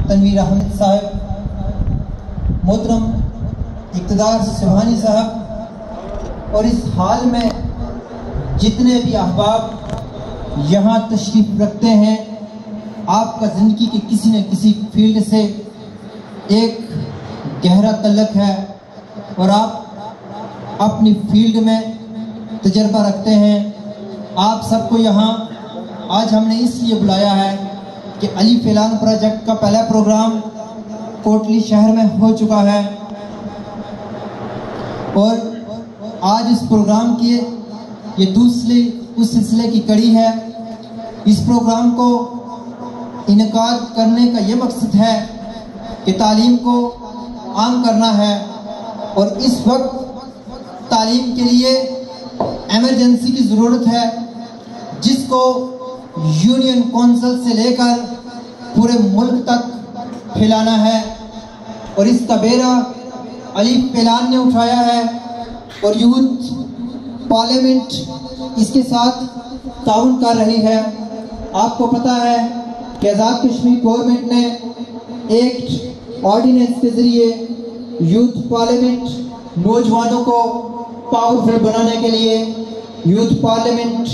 تنویر احمد صاحب، محترم اقتدار سبحانی صاحب اور اس حال میں جتنے بھی احباب یہاں تشریف رکھتے ہیں، آپ کا زندگی کے کسی نہ کسی فیلڈ سے ایک گہرا تعلق ہے اور آپ اپنی فیلڈ میں تجربہ رکھتے ہیں۔ آپ سب کو یہاں آج ہم نے اس لیے بلایا ہے کہ الف اعلان پروجیکٹ کا پہلا پروگرام کوٹلی شہر میں ہو چکا ہے اور آج اس پروگرام کی یہ دوسری اس سلسلے کی کڑی ہے۔ اس پروگرام کو انعقاد کرنے کا یہ مقصد ہے کہ تعلیم کو عام کرنا ہے اور اس وقت تعلیم کے لیے ایمرجنسی کی ضرورت ہے، جس کو یونین کونسل سے لے کر پورے ملک تک پھیلانا ہے اور اس کا بیڑا الف اعلان نے اٹھایا ہے اور یوتھ پارلیمنٹ اس کے ساتھ تعاون کر رہی ہے۔ آپ کو پتہ ہے کہ آزاد کشمیر گورنمنٹ نے ایک آرڈیننس کے ذریعے یوتھ پارلیمنٹ نوجوانوں کو پاورفل بنانے کے لیے یوتھ پارلیمنٹ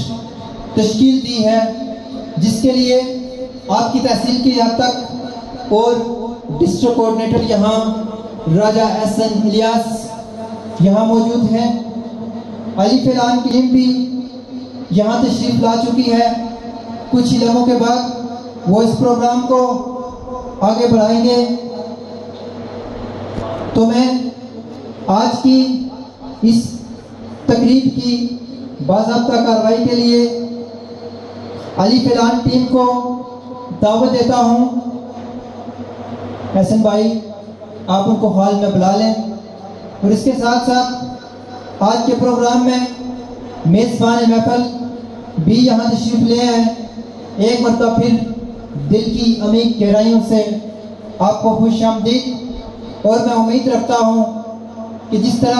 تشکیل دی ہے، جس کے لیے آپ کی تحصیل کی حد تک اور ڈسٹرکٹ کوآرڈینیٹر یہاں راجہ احسن الیاس یہاں موجود ہیں۔ الف اعلان کی ٹیم بھی یہاں تشریف لا چکی ہے۔ کچھ ہی لمحوں کے بعد وہ اس پروگرام کو آگے بڑھائیں گے۔ تو میں آج کی اس تقریب کی باضابطہ کارروائی کے لیے الف اعلان ٹیم کو دعوت دیتا ہوں۔ احسن بھائی آپ ان کو ہال میں بلا لیں اور اس کے ساتھ ساتھ آج کے پروگرام میں میزبان محفل بھی یہاں تشریف لے ہیں۔ ایک مرتبہ پھر دل کی عمیق گہرائیوں سے آپ کو خوش آمدید، اور میں امید رکھتا ہوں کہ جس طرح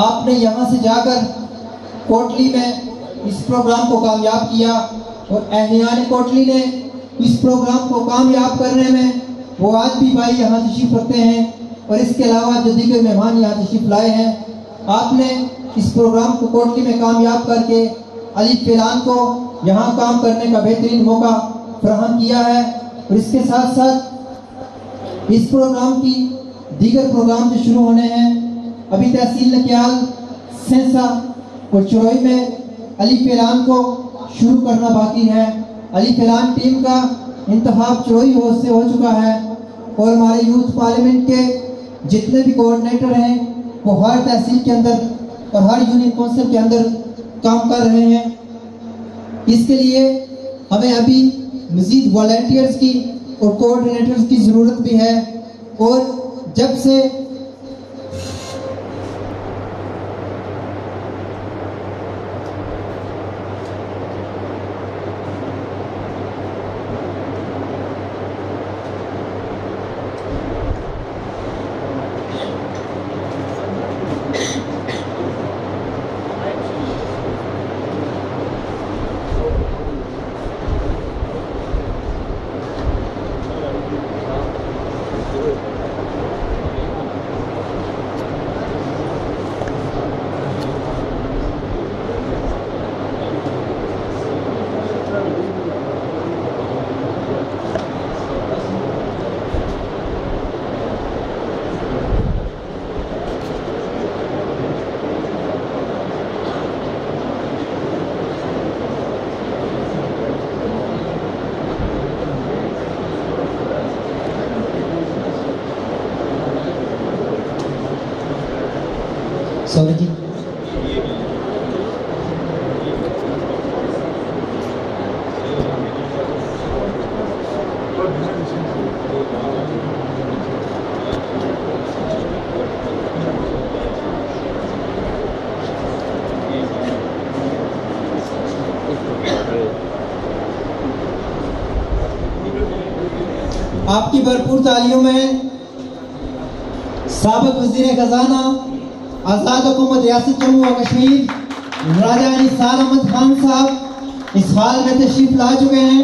آپ نے یہاں سے جا کر کوٹلی میں اس پروگرام کو کامیاب کیا اور اہلیان کوٹلی نے اس پروگرام کو کامیاب کرنے میں وہ آج بھی بھائی یہاں تشریف رکھتے ہیں اور اس کے علاوہ جو دیگر مہمان یہاں تشریف لائے ہیں، آپ نے اس پروگرام کو کوٹلی میں کامیاب کر کے الف اعلان کو یہاں کام کرنے کا بہترین موقع فراہم کیا ہے۔ اور اس کے ساتھ ساتھ اس پروگرام کی دیگر پروگرام جو شروع ہونے ہیں، ابھی تحصیل نکیال، سینسا اور چروئی میں الف اعلان کو شروع کرنا باقی ہے۔ الف اعلان ٹیم کا انتخاب چروئی سے ہو چکا ہے اور ہمارے یوتھ پارلیمنٹ کے جتنے بھی کوآرڈینیٹر ہیں وہ ہر تحصیل کے اندر اور ہر یونین کونسل کے اندر کام کر رہے ہیں۔ اس کے لیے ہمیں ابھی مزید والنٹیئرز کی اور کوآرڈینیٹرز کی ضرورت بھی ہے، اور جب سے سوری جی آپ کی بھرپور تعلیوں میں سابق وزیر خزانہ آزاد حکومت ریاست جموں و کشمیر راجہ انصار احمد خان صاحب اس حال میں تشریف لا چکے ہیں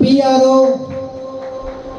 PRO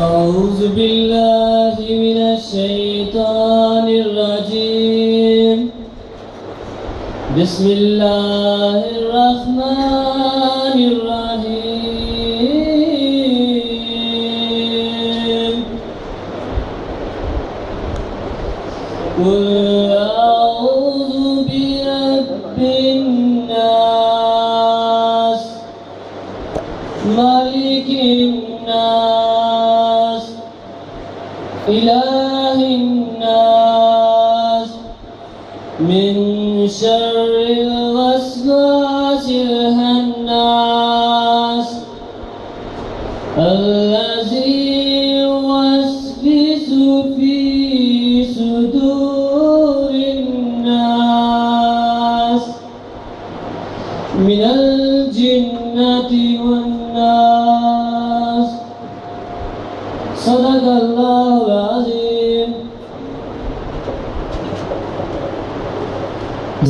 أعوذ بالله من الشيطان الرجيم بسم الله الرحمن الرحيم قل أعوذ برب الناس ملك الناس إله الناس من شر الوسواس الخناس الذي يوسوس في صدور الناس من الجنة والناس صدق الله العظيم.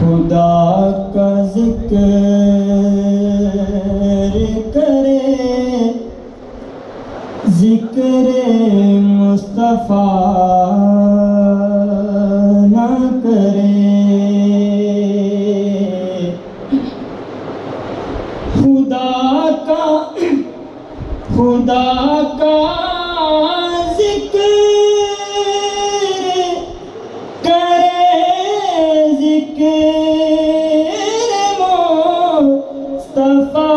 خدا کا ذکر کرے ذکر مصطفیٰ نہ کرے خدا کا ذکر کرے ذکر مصطفیٰ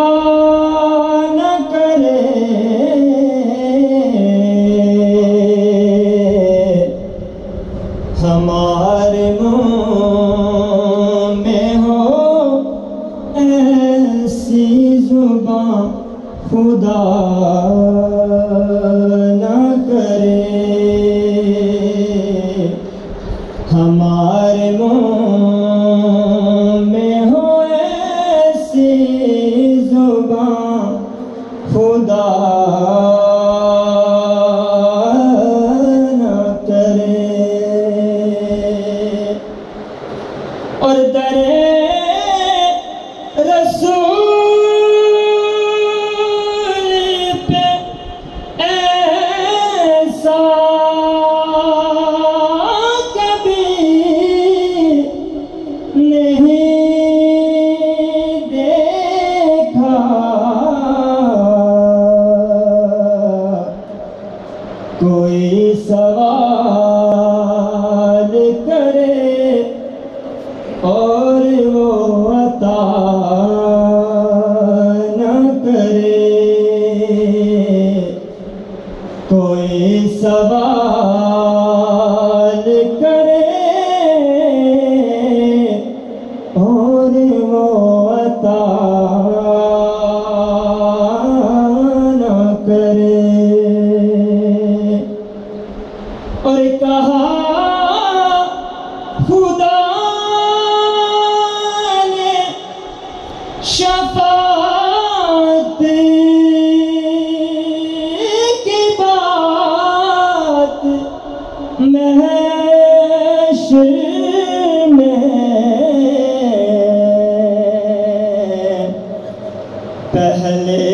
نہ کرے ہمارے منہ میں ہو ایسی زبان خدا نہ کرے ہمارے منہ میں ہو ایسی زبان خدا نہ کرے اور در رسول کوئی سوال کرے اور وہ عطا نہ کرے کوئی سوال کرے اور وہ عطا نہ کرے اور کہا خدا نے شفاعت کی بات محشر میں پہلے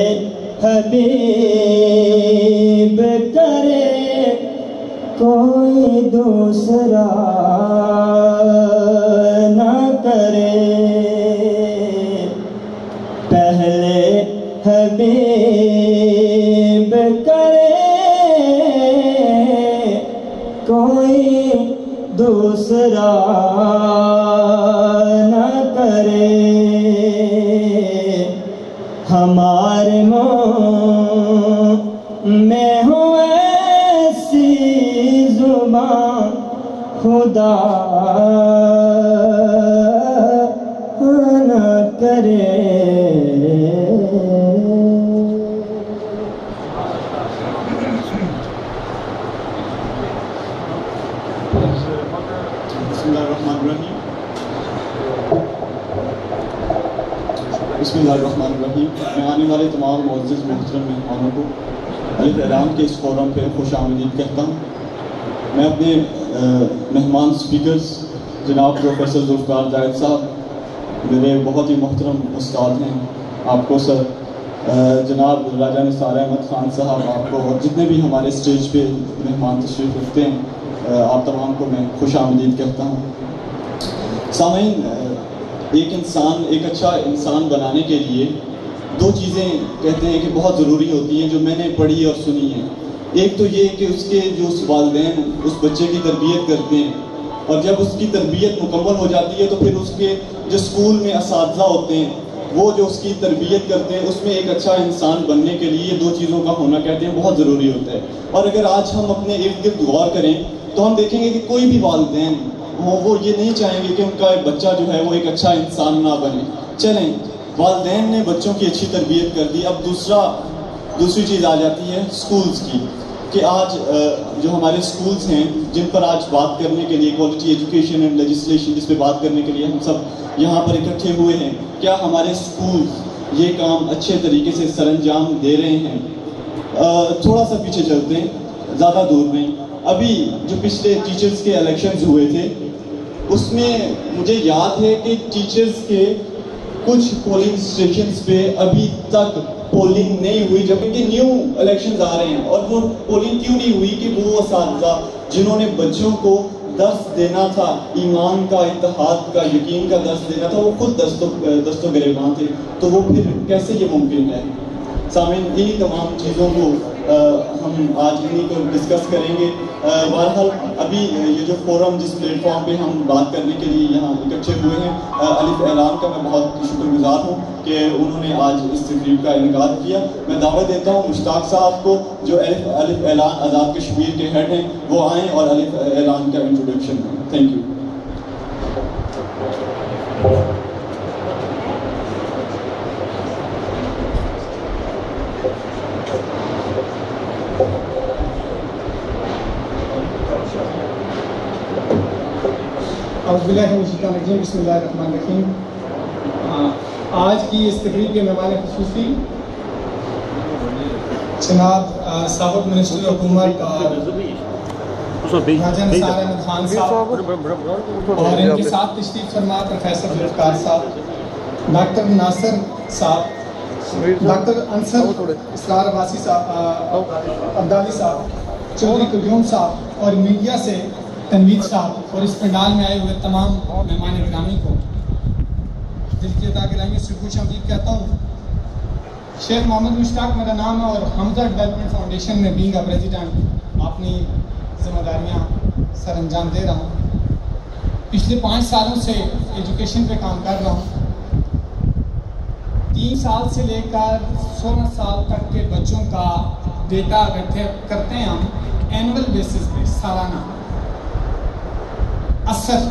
حبیب کرے کوئی دوسرا نہ کرے پہلے حبیب کرے کوئی دوسرا نہ کرے ہمارے منہ میں ہو ایسی زبان خدا نہ کرے بسم اللہ الرحمن الرحیم میں آنے والے تمام معزز محترم مہمانوں کو الف اعلام کے اس فورم پہ خوش آمدید کہتا ہوں میں اپنے مہمان سپیکرز جناب پروفیسر ذوالفقار زاہد صاحب میرے بہت ہی محترم استاد ہیں آپ کو سر جناب راجہ نثار احمد خان صاحب آپ کو اور جتنے بھی ہمارے اسٹیج پہ مہمان تشریف رکھتے ہیں آپ تمام کو میں خوش آمدید کہتا ہوں سامعین ایک اچھا انسان بنانے کے لیے دو چیزیں کہتے ہیں کہ بہت ضروری ہوتی ہیں جو میں نے پڑھی اور سنی ہیں ایک تو یہ کہ اس کے جو والدین اس بچے کی تربیت کرتے ہیں اور جب اس کی تربیت مکمل ہو جاتی ہے تو پھر اس کے جو اسکول میں اساتذہ ہوتے ہیں وہ جو اس کی تربیت کرتے ہیں اس میں ایک اچھا انسان بننے کے لیے دو چیزوں کا ہونا کہتے ہیں بہت ضروری ہوتا ہے اور اگر آج ہم اپنے ارد گرد غور کریں تو ہم دیکھیں گے کہ کوئی بھی والدین وہ یہ نہیں چاہیں گے کہ ان کا ایک بچہ جو ہے وہ ایک اچھا انسان نہ بنے چلیں والدین نے بچوں کی اچھی تربیت کر دی اب دوسری چیز آ جاتی ہے سکولز کی کہ آج جو ہمارے اسکولس ہیں جن پر آج بات کرنے کے لیے کوالٹی ایجوکیشن اینڈ لیجسلیشن جس پہ بات کرنے کے لیے ہم سب یہاں پر اکٹھے ہوئے ہیں، کیا ہمارے اسکولس یہ کام اچھے طریقے سے سر انجام دے رہے ہیں؟ تھوڑا سا پیچھے چلتے ہیں، زیادہ دور نہیں. ابھی جو پچھلے ٹیچرز کے الیکشنز ہوئے تھے اس میں مجھے یاد ہے کہ ٹیچرز کے کچھ پولنگ اسٹیشنز پہ ابھی تک پولنگ نہیں ہوئی، جبکہ نیو الیکشنز آ رہے ہیں. اور وہ پولنگ کیوں نہیں ہوئی کہ وہ اساتذہ جنہوں نے بچوں کو درس دینا تھا، ایمان کا، اتحاد کا، یقین کا درس دینا تھا، وہ خود دست و گریباں تھے. تو وہ پھر کیسے یہ ممکن ہے؟ سامعین، انہی تمام چیزوں کو ہم آج انہی کو ڈسکس کریں گے. بہرحال ابھی یہ جو فورم جس پلیٹ فارم پہ ہم بات کرنے کے لیے یہاں اکٹھے ہوئے ہیں، الف اعلان کا میں بہت شکر گزار ہوں کہ انہوں نے آج اس تقریب کا انعقاد کیا. میں دعوت دیتا ہوں مشتاق صاحب کو جو الف اعلان آزاد کشمیر کے ہیڈ ہیں وہ آئیں اور الف اعلان کا انٹروڈکشن دیں. Thank you. اعوذ باللہ من الشیطان الرجیم، بسم اللہ الرحمن الرحیم. آج کی اس تقریب کے مہمان خصوصی جناب سابق منسٹر حکومت راجہ نثار احمد خان صاحب اور ان کے ساتھ تشریف فرما پروفیسر ذوالفقار صاحب، ڈاکٹر ناصر صاحب، ڈاکٹر انصر اسرار عباسی صاحب، عبدالی صاحب، چودھری قیوم صاحب اور میڈیا سے تنویر صاحب اور اس پنڈال میں آئے ہوئے تمام مہمان گرامی کو دل کی عطا گرامی سے خوش آمدید کہتا ہوں. شیخ محمد مشتاق میرا نام ہے اور حمزہ ڈیولپمنٹ فاؤنڈیشن میں بینگ پریزیڈنٹ اپنی ذمہ داریاں سر انجام دے رہا ہوں. پچھلے 5 سالوں سے ایجوکیشن پہ کام کر رہا ہوں. 3 سال سے لے کر 16 سال تک کے بچوں کا ڈیٹا اکٹھے کرتے ہیں ہم اینول بیسس پہ، سالانہ. ASER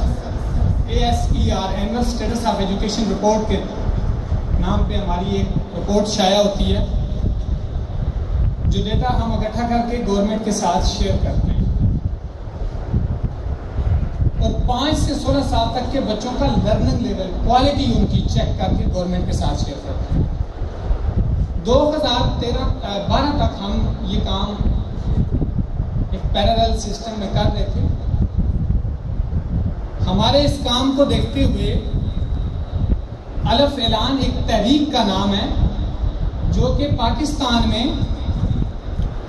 ASER annual status of education report کے نام پہ ہماری ایک رپورٹ شائع ہوتی ہے جو ڈیٹا ہم اکٹھا کر کے گورنمنٹ کے ساتھ شیئر کرتے ہیں. اور 5 سے 16 سال تک کے بچوں کا لرننگ لیول، کوالٹی ان کی چیک کر کے گورنمنٹ کے ساتھ شیئر کرتے ہیں. 2012 تک ہم یہ کام ایک پیرالل سسٹم میں کر رہے تھے. ہمارے اس کام کو دیکھتے ہوئے الف اعلان ایک تحریک کا نام ہے جو کہ پاکستان میں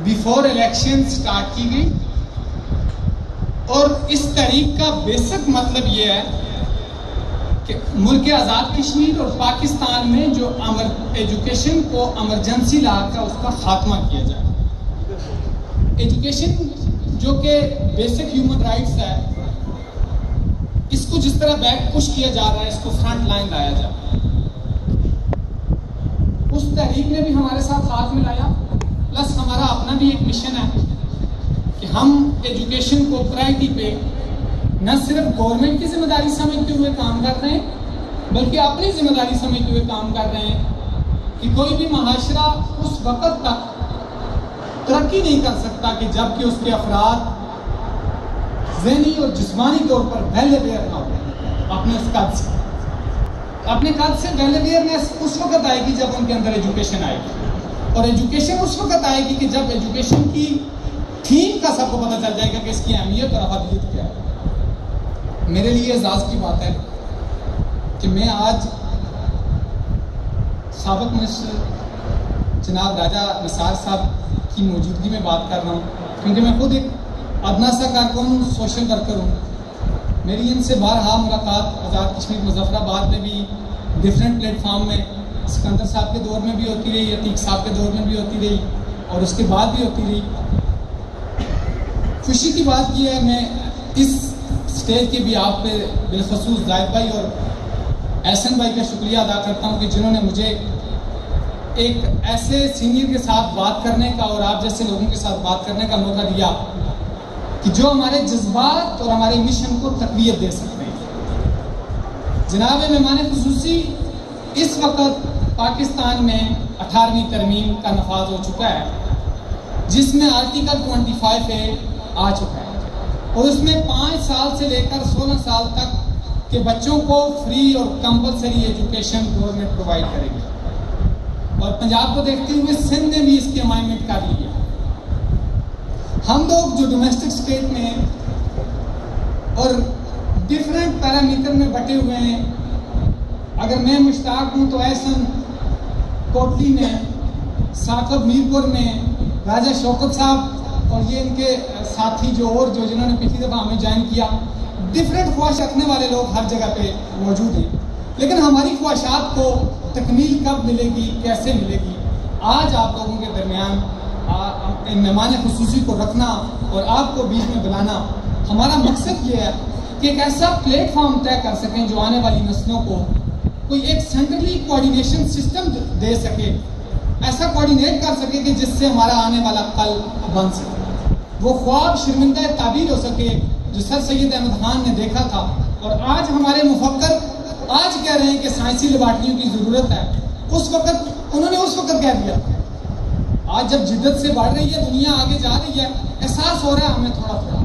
بیفور الیکشن سٹارٹ کی گئی. اور اس تحریک کا بیسک مطلب یہ ہے کہ ملک آزاد کشمیر اور پاکستان میں جو ایجوکیشن کو ایمرجنسی لا کر اس کا خاتمہ کیا جائے. ایجوکیشن جو کہ بیسک ہیومن رائٹس ہے، اس کو جس طرح بیک پش کیا جا رہا ہے، اس کو فرنٹ لائن لایا جائے. اس تحریک نے بھی ہمارے ساتھ ہاتھ ملایا. پلس ہمارا اپنا بھی ایک مشن ہے کہ ہم ایجوکیشن کو پرائرٹی پہ نہ صرف گورنمنٹ کی ذمہ داری سمجھتے ہوئے کام کر رہے ہیں بلکہ اپنی ذمہ داری سمجھتے ہوئے کام کر رہے ہیں کہ کوئی بھی معاشرہ اس وقت تک ترقی نہیں کر سکتا کہ جب کہ اس کے افراد ذہنی اور جسمانی طور پر ویل اویئر نہ ہو اپنے اس قد سے. اپنے قد سے ویل اویئرنیس اس وقت آئے گی جب ان کے اندر ایجوکیشن آئے گی. اور ایجوکیشن اس وقت آئے گی کہ جب ایجوکیشن کی تھیم کا سب کو پتہ چل جائے گا کہ اس کی اہمیت اور افادیت کیا ہے. میرے لیے اعزاز کی بات ہے کہ میں آج سابق منسٹر جناب راجہ نثار صاحب کی موجودگی میں بات کر رہا ہوں کیونکہ میں خود ایک ادنا سا کارکن سوشل ورکر ہوں. میری ان سے بارہا ملاقات آزاد کشمیر مظفر آباد میں بھی ڈفرینٹ پلیٹ فارم میں سکندر صاحب کے دور میں بھی ہوتی رہی، عتیق صاحب کے دور میں بھی ہوتی رہی اور اس کے بعد بھی ہوتی رہی. خوشی کی بات یہ ہے میں اس اسٹیج کے بھی آپ پہ بالخصوص زاہد بھائی اور احسن بھائی کا شکریہ ادا کرتا ہوں کہ جنہوں نے مجھے ایک ایسے سینئر کے ساتھ بات کرنے کا اور آپ جیسے لوگوں کے ساتھ بات کرنے کا موقع دیا کہ جو ہمارے جذبات اور ہمارے مشن کو تقویت دے سکتے ہیں. جناب مہمان خصوصی، اس وقت پاکستان میں 18ویں ترمیم کا نفاذ ہو چکا ہے جس میں آرٹیکل 25A آ چکا ہے، اور اس میں 5 سال سے لے کر 16 سال تک کے بچوں کو فری اور کمپلسری ایجوکیشن گورنمنٹ پرووائڈ کرے گی. اور پنجاب کو دیکھتے ہوئے سندھ نے بھی اس کی امائنمنٹ کر لی ہے. ہم لوگ جو ڈومیسٹک اسٹیٹ میں ہیں اور ڈفرینٹ پیرامیٹر میں بٹے ہوئے ہیں، اگر میں مشتاق ہوں تو احسن کوٹلی میں، ثاقب میرپور میں، راجہ شوکت صاحب اور یہ ان کے ساتھی جو جنہوں نے پچھلی دفعہ ہمیں جوائن کیا، ڈفرینٹ خواہش رکھنے والے لوگ ہر جگہ پہ موجود ہیں. لیکن ہماری خواہشات کو تکمیل کب ملے گی، کیسے ملے گی؟ آج آپ لوگوں کے درمیان مہمان خصوصی کو رکھنا اور آپ کو بیچ میں بلانا، ہمارا مقصد یہ ہے کہ ایک ایسا پلیٹ فارم طے کر سکیں جو آنے والی نسلوں کو کوئی ایک سینٹرلی کوآرڈینیشن سسٹم دے سکے، ایسا کوآرڈینیٹ کر سکے کہ جس سے ہمارا آنے والا کل بن سکے، وہ خواب شرمندہ تعبیر ہو سکے جو سر سید احمد خان نے دیکھا تھا. اور آج ہمارے مفکر آج کہہ رہے ہیں کہ سائنسی لیبارٹریوں کی ضرورت ہے، اس وقت انہوں نے اس وقت کہہ دیا. آج جب جدت سے بڑھ رہی ہے، دنیا آگے جا رہی ہے، احساس ہو رہا ہے ہمیں تھوڑا تھوڑا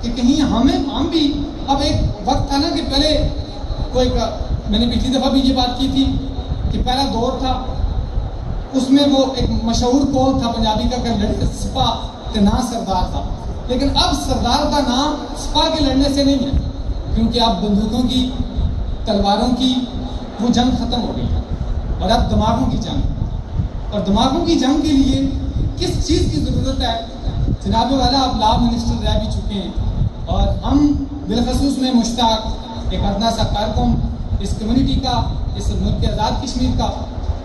کہ کہیں ہم بھی اب ایک وقت تھا نا کہ پہلے کوئی میں نے پچھلی دفعہ بھی یہ بات کی تھی کہ پہلا دور تھا، اس میں وہ ایک مشہور قول تھا پنجابی کا کہ لڑکے سپا کے نام سردار تھا. لیکن اب سردار کا نام سپا کے لڑنے سے نہیں ہے، کیونکہ اب بندوقوں کی، تلواروں کی وہ جنگ ختم ہو گئی ہے، اور اب دماغوں کی جنگ. اور دماغوں کی جنگ کے لیے کس چیز کی ضرورت ہے؟ جناب والا آپ لا منسٹر رہ بھی چکے ہیں، اور ہم بالخصوص میں مشتاق ایک ادنا سا کارکن اس کمیونٹی کا، اس ملک کے آزاد کشمیر کا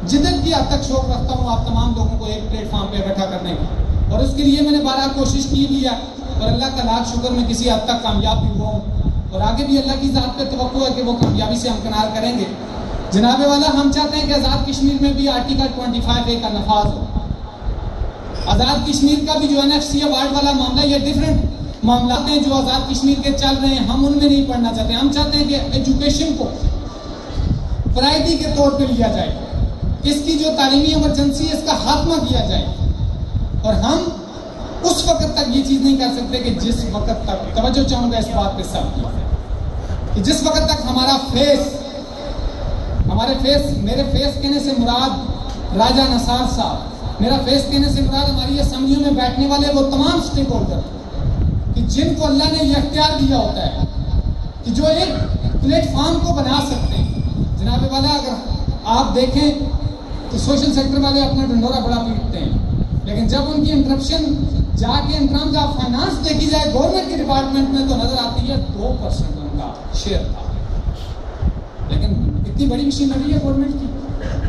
جدت کی حد تک شوق رکھتا ہوں آپ تمام لوگوں کو ایک پلیٹ فارم پہ اکٹھا کرنے کی. اور اس کے لیے میں نے بارہ کوشش کی بھی ہے، اور اللہ کا لاکھ شکر میں کسی حد تک کامیاب بھی ہوا ہوں، اور آگے بھی اللہ کی ذات پہ توقع ہے کہ وہ کامیابی سے ہمکنار کریں گے. جناب والا ہم چاہتے ہیں کہ آزاد کشمیر میں بھی آرٹیکل 25A کا نفاذ ہو. آزاد کشمیر کا بھی جو NFC ایوارڈ والا معاملہ، یہ ڈفرینٹ معاملات ہیں جو آزاد کشمیر کے چل رہے ہیں، ہم ان میں نہیں پڑھنا چاہتے. ہم چاہتے ہیں کہ ایجوکیشن کو پرائرٹی کے طور پہ لیا جائے، اس کی جو تعلیمی ایمرجنسی ہے اس کا خاتمہ کیا جائے. اور ہم اس وقت تک یہ چیز نہیں کر سکتے کہ جس وقت تک، توجہ چاہوں گا اس بات پہ سب کی، کہ جس وقت تک ہمارے فیس، میرے فیس کہنے سے مراد راجہ نثار صاحب، میرا فیس کہنے سے مراد ہماری اسمبلیوں میں بیٹھنے والے وہ تمام سٹیک ہولڈر کہ جن کو اللہ نے یہ اختیار دیا ہوتا ہے کہ جو ایک پلیٹ فارم کو بنا سکتے ہیں. جناب والا اگر آپ دیکھیں تو سوشل سیکٹر والے اپنا ڈنڈورا بڑا پیٹتے ہیں، لیکن جب ان کی انٹرپشن جا کے ان ٹرمز آف فائنانس دیکھی جائے گورنمنٹ کے ڈپارٹمنٹ میں تو نظر آتی ہے 2% ان کا شیئر تھا. لیکن اتنی بڑی مشینری ہے گورنمنٹ کی،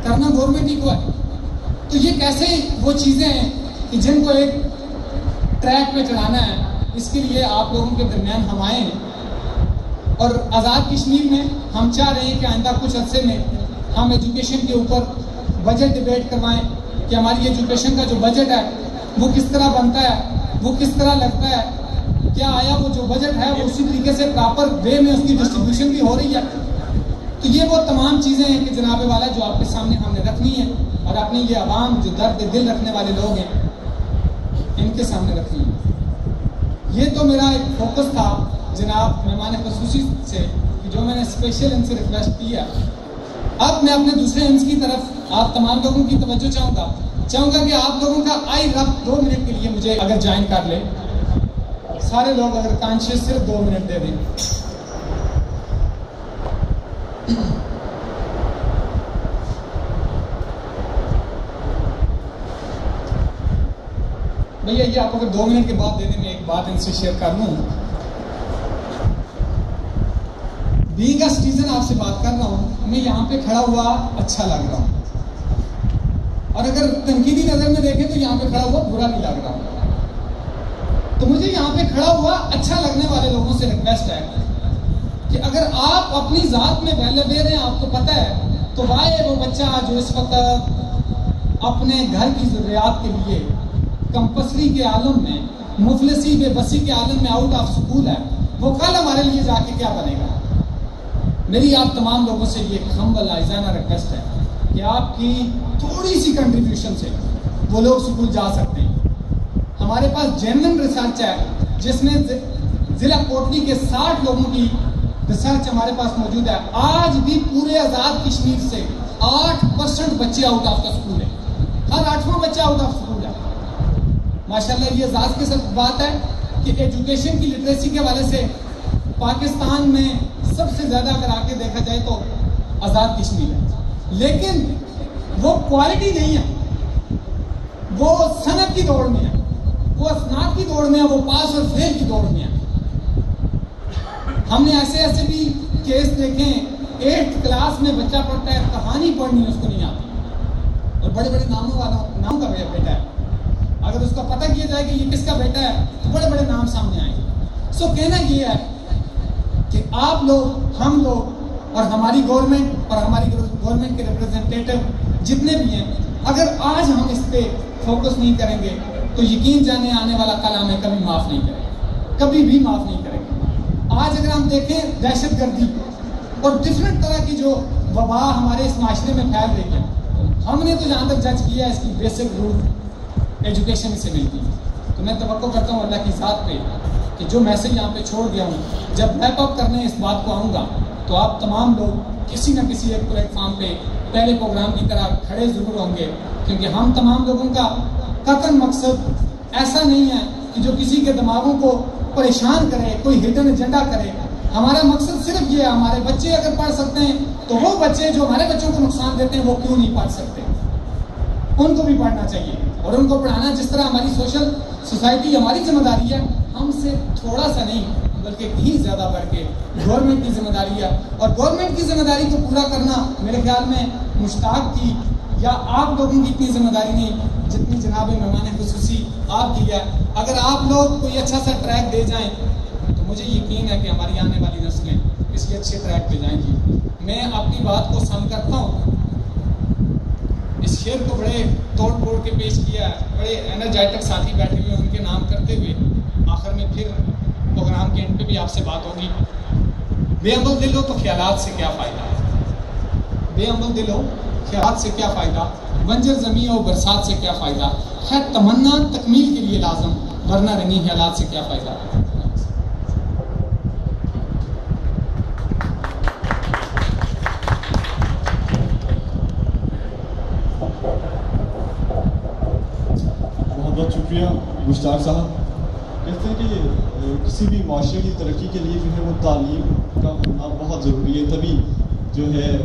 کرنا گورنمنٹ ہی کو ہے. تو یہ کیسے وہ چیزیں ہیں کہ جن کو ایک ٹریک پہ چلانا ہے، اس کے لیے آپ لوگوں کے درمیان ہم آئے ہیں. اور آزاد کشمیر میں ہم چاہ رہے ہیں کہ آئندہ کچھ عرصے میں ہم ایجوکیشن کے اوپر بجٹ ڈیبیٹ کروائیں کہ ہماری ایجوکیشن کا جو بجٹ ہے وہ کس طرح بنتا ہے، وہ کس طرح لگتا ہے، کیا آیا وہ جو بجٹ ہے وہ اسی طریقے سے پراپر وے میں اس کی ڈسٹریبیوشن بھی ہو رہی ہے. تو یہ وہ تمام چیزیں ہیں کہ جناب والا جو آپ کے سامنے ہم نے رکھنی ہے، اور اپنی یہ عوام جو درد دل رکھنے والے لوگ ہیں ان کے سامنے رکھنی ہے. یہ تو میرا ایک فوکس تھا جناب مہمان خصوصی سے کہ جو میں نے اسپیشل ان سے ریکویسٹ کی ہے. اب میں اپنے دوسرے انس کی طرف آپ تمام لوگوں کی توجہ چاہوں گا کہ آپ لوگوں کا آئی رب 2 منٹ کے لیے مجھے اگر جوائن کر لے، سارے لوگ اگر کانشیس صرف 2 منٹ دے دیں. بھیا یہ آپ اگر 2 منٹ کے بعد دے دیں، میں ایک بات ان سے شیئر کر لوں. بینگ اے سٹیزن آپ سے بات کر رہا ہوں، میں یہاں پہ کھڑا ہوا اچھا لگ رہا ہوں، اور اگر تنقیدی نظر میں دیکھیں تو یہاں پہ کھڑا ہوا برا نہیں لگ رہا. تو مجھے یہاں پہ کھڑا ہوا اچھا لگنے والے لوگوں سے ریکویسٹ ہے کہ اگر آپ اپنی ذات میں ویلیو دے رہے ہیں، آپ کو پتہ ہے، تو وائے وہ بچہ جو اس وقت اپنے گھر کی ضروریات کے لیے کمپلسری کے عالم میں، مفلسی بے بسی کے عالم میں آؤٹ آف سکول ہے، وہ کل ہمارے لیے جا کے کیا بنے گا. میری آپ تمام لوگوں سے یہ ہمبل عاجزانہ ریکویسٹ ہے کہ آپ کی تھوڑی سی کنٹریبیوشن سے وہ لوگ سکول جا سکتے ہیں. ہمارے پاس جینون ریسرچ ہے جس میں ضلع کوٹلی کے 60 لوگوں کی ریسرچ ہمارے پاس موجود ہے. آج بھی پورے آزاد کشمیر سے 8% بچے آؤٹ آف دا اسکول ہے. ہر 8واں بچہ آؤٹ آف اسکول ہے. ماشاءاللہ یہ اعزاز کے ساتھ بات ہے کہ ایجوکیشن کی لٹریسی کے حوالے سے پاکستان میں سب سے زیادہ اگر آ کے دیکھا جائے تو آزاد کشمیر ہے. لیکن وہ کوالٹی نہیں ہے, وہ صنعت کی دوڑ میں ہے, وہ اسناد کی دوڑ میں ہے, وہ پاس اور فیل کی دوڑ میں ہے. ہم نے ایسے بھی کیس دیکھے, 8th کلاس میں بچہ پڑھتا ہے, کہانی پڑھنی اس کو نہیں آتی, اور بڑے بڑے ناموں والا نام کا بیٹا ہے. اگر اس کا پتہ کیا جائے کہ یہ کس کا بیٹا ہے تو بڑے بڑے نام سامنے آئیں گے. سو کہنا یہ ہے کہ آپ لوگ, ہم لوگ اور ہماری گورنمنٹ اور ہماری گورنمنٹ کے ریپرزنٹیٹو جتنے بھی ہیں, اگر آج ہم اس پہ فوکس نہیں کریں گے تو یقین جانے آنے والا کل ہمیں کبھی معاف نہیں کرے گا, کبھی بھی معاف نہیں کرے گا. آج اگر ہم دیکھیں دہشت گردی اور ڈفرینٹ طرح کی جو وبا ہمارے اس معاشرے میں پھیل رہی ہے, ہم نے تو جہاں تک جج کیا ہے اس کی بیسک روٹ ایجوکیشن سے ملتی ہے. تو میں توقع کرتا ہوں اللہ کی ذات پہ کہ جو میسج یہاں پہ چھوڑ گیا ہوں, جب ریپ اپ کرنے اس بات کو آؤں گا تو آپ تمام لوگ کسی نہ کسی ایک پلیٹ فارم پہ پہلے پروگرام کی طرح کھڑے ضرور ہوں گے, کیونکہ ہم تمام لوگوں کا قطعاً مقصد ایسا نہیں ہے کہ جو کسی کے دماغوں کو پریشان کرے, کوئی ہڈن ایجنڈا کرے. ہمارا مقصد صرف یہ ہے, ہمارے بچے اگر پڑھ سکتے ہیں تو وہ بچے جو ہمارے بچوں کو نقصان دیتے ہیں وہ کیوں نہیں پڑھ سکتے, ان کو بھی پڑھنا چاہیے. اور ان کو پڑھانا جس طرح ہماری سوشل سوسائٹی ہماری ذمہ داری ہے, ہم سے تھوڑا سا نہیں بلکہ کہیں زیادہ بڑھ کے گورنمنٹ کی ذمہ داری ہے. اور گورنمنٹ کی ذمہ داری کو پورا کرنا میرے خیال میں مشتاق کی یا آپ لوگوں کی اتنی ذمہ داری نہیں جتنی جناب مہمان خصوصی آپ کی ہے. اگر آپ لوگ کوئی اچھا سا ٹریک دے جائیں تو مجھے یقین ہے کہ ہماری آنے والی نسلیں کسی اچھے ٹریک پہ جائیں گی. میں اپنی بات کو سم کرتا ہوں, اس شعر کو بڑے توڑ پھوڑ کے پیش کیا ہے, بڑے انرجائٹک ساتھی بیٹھے ہوئے ان کے نام کرتے ہوئے آخر میں پھر پروگرام کے اینڈ پہ بھی آپ سے بات ہوگی. بے عمل دل ہو تو خیالات سے کیا فائدہ, بے عمل دل ہو خیالات سے کیا فائدہ, بنجر زمین ہو برسات سے کیا فائدہ, خیر تمنا تکمیل کے لیے لازم ورنہ رنگین خیالات سے کیا فائدہ. بہت شکریہ مشتاق صاحب. کہتے ہیں کہ کسی بھی معاشرے کی ترقی کے لیے جو ہے وہ تعلیم کا ہونا بہت ضروری ہے, تبھی جو ہے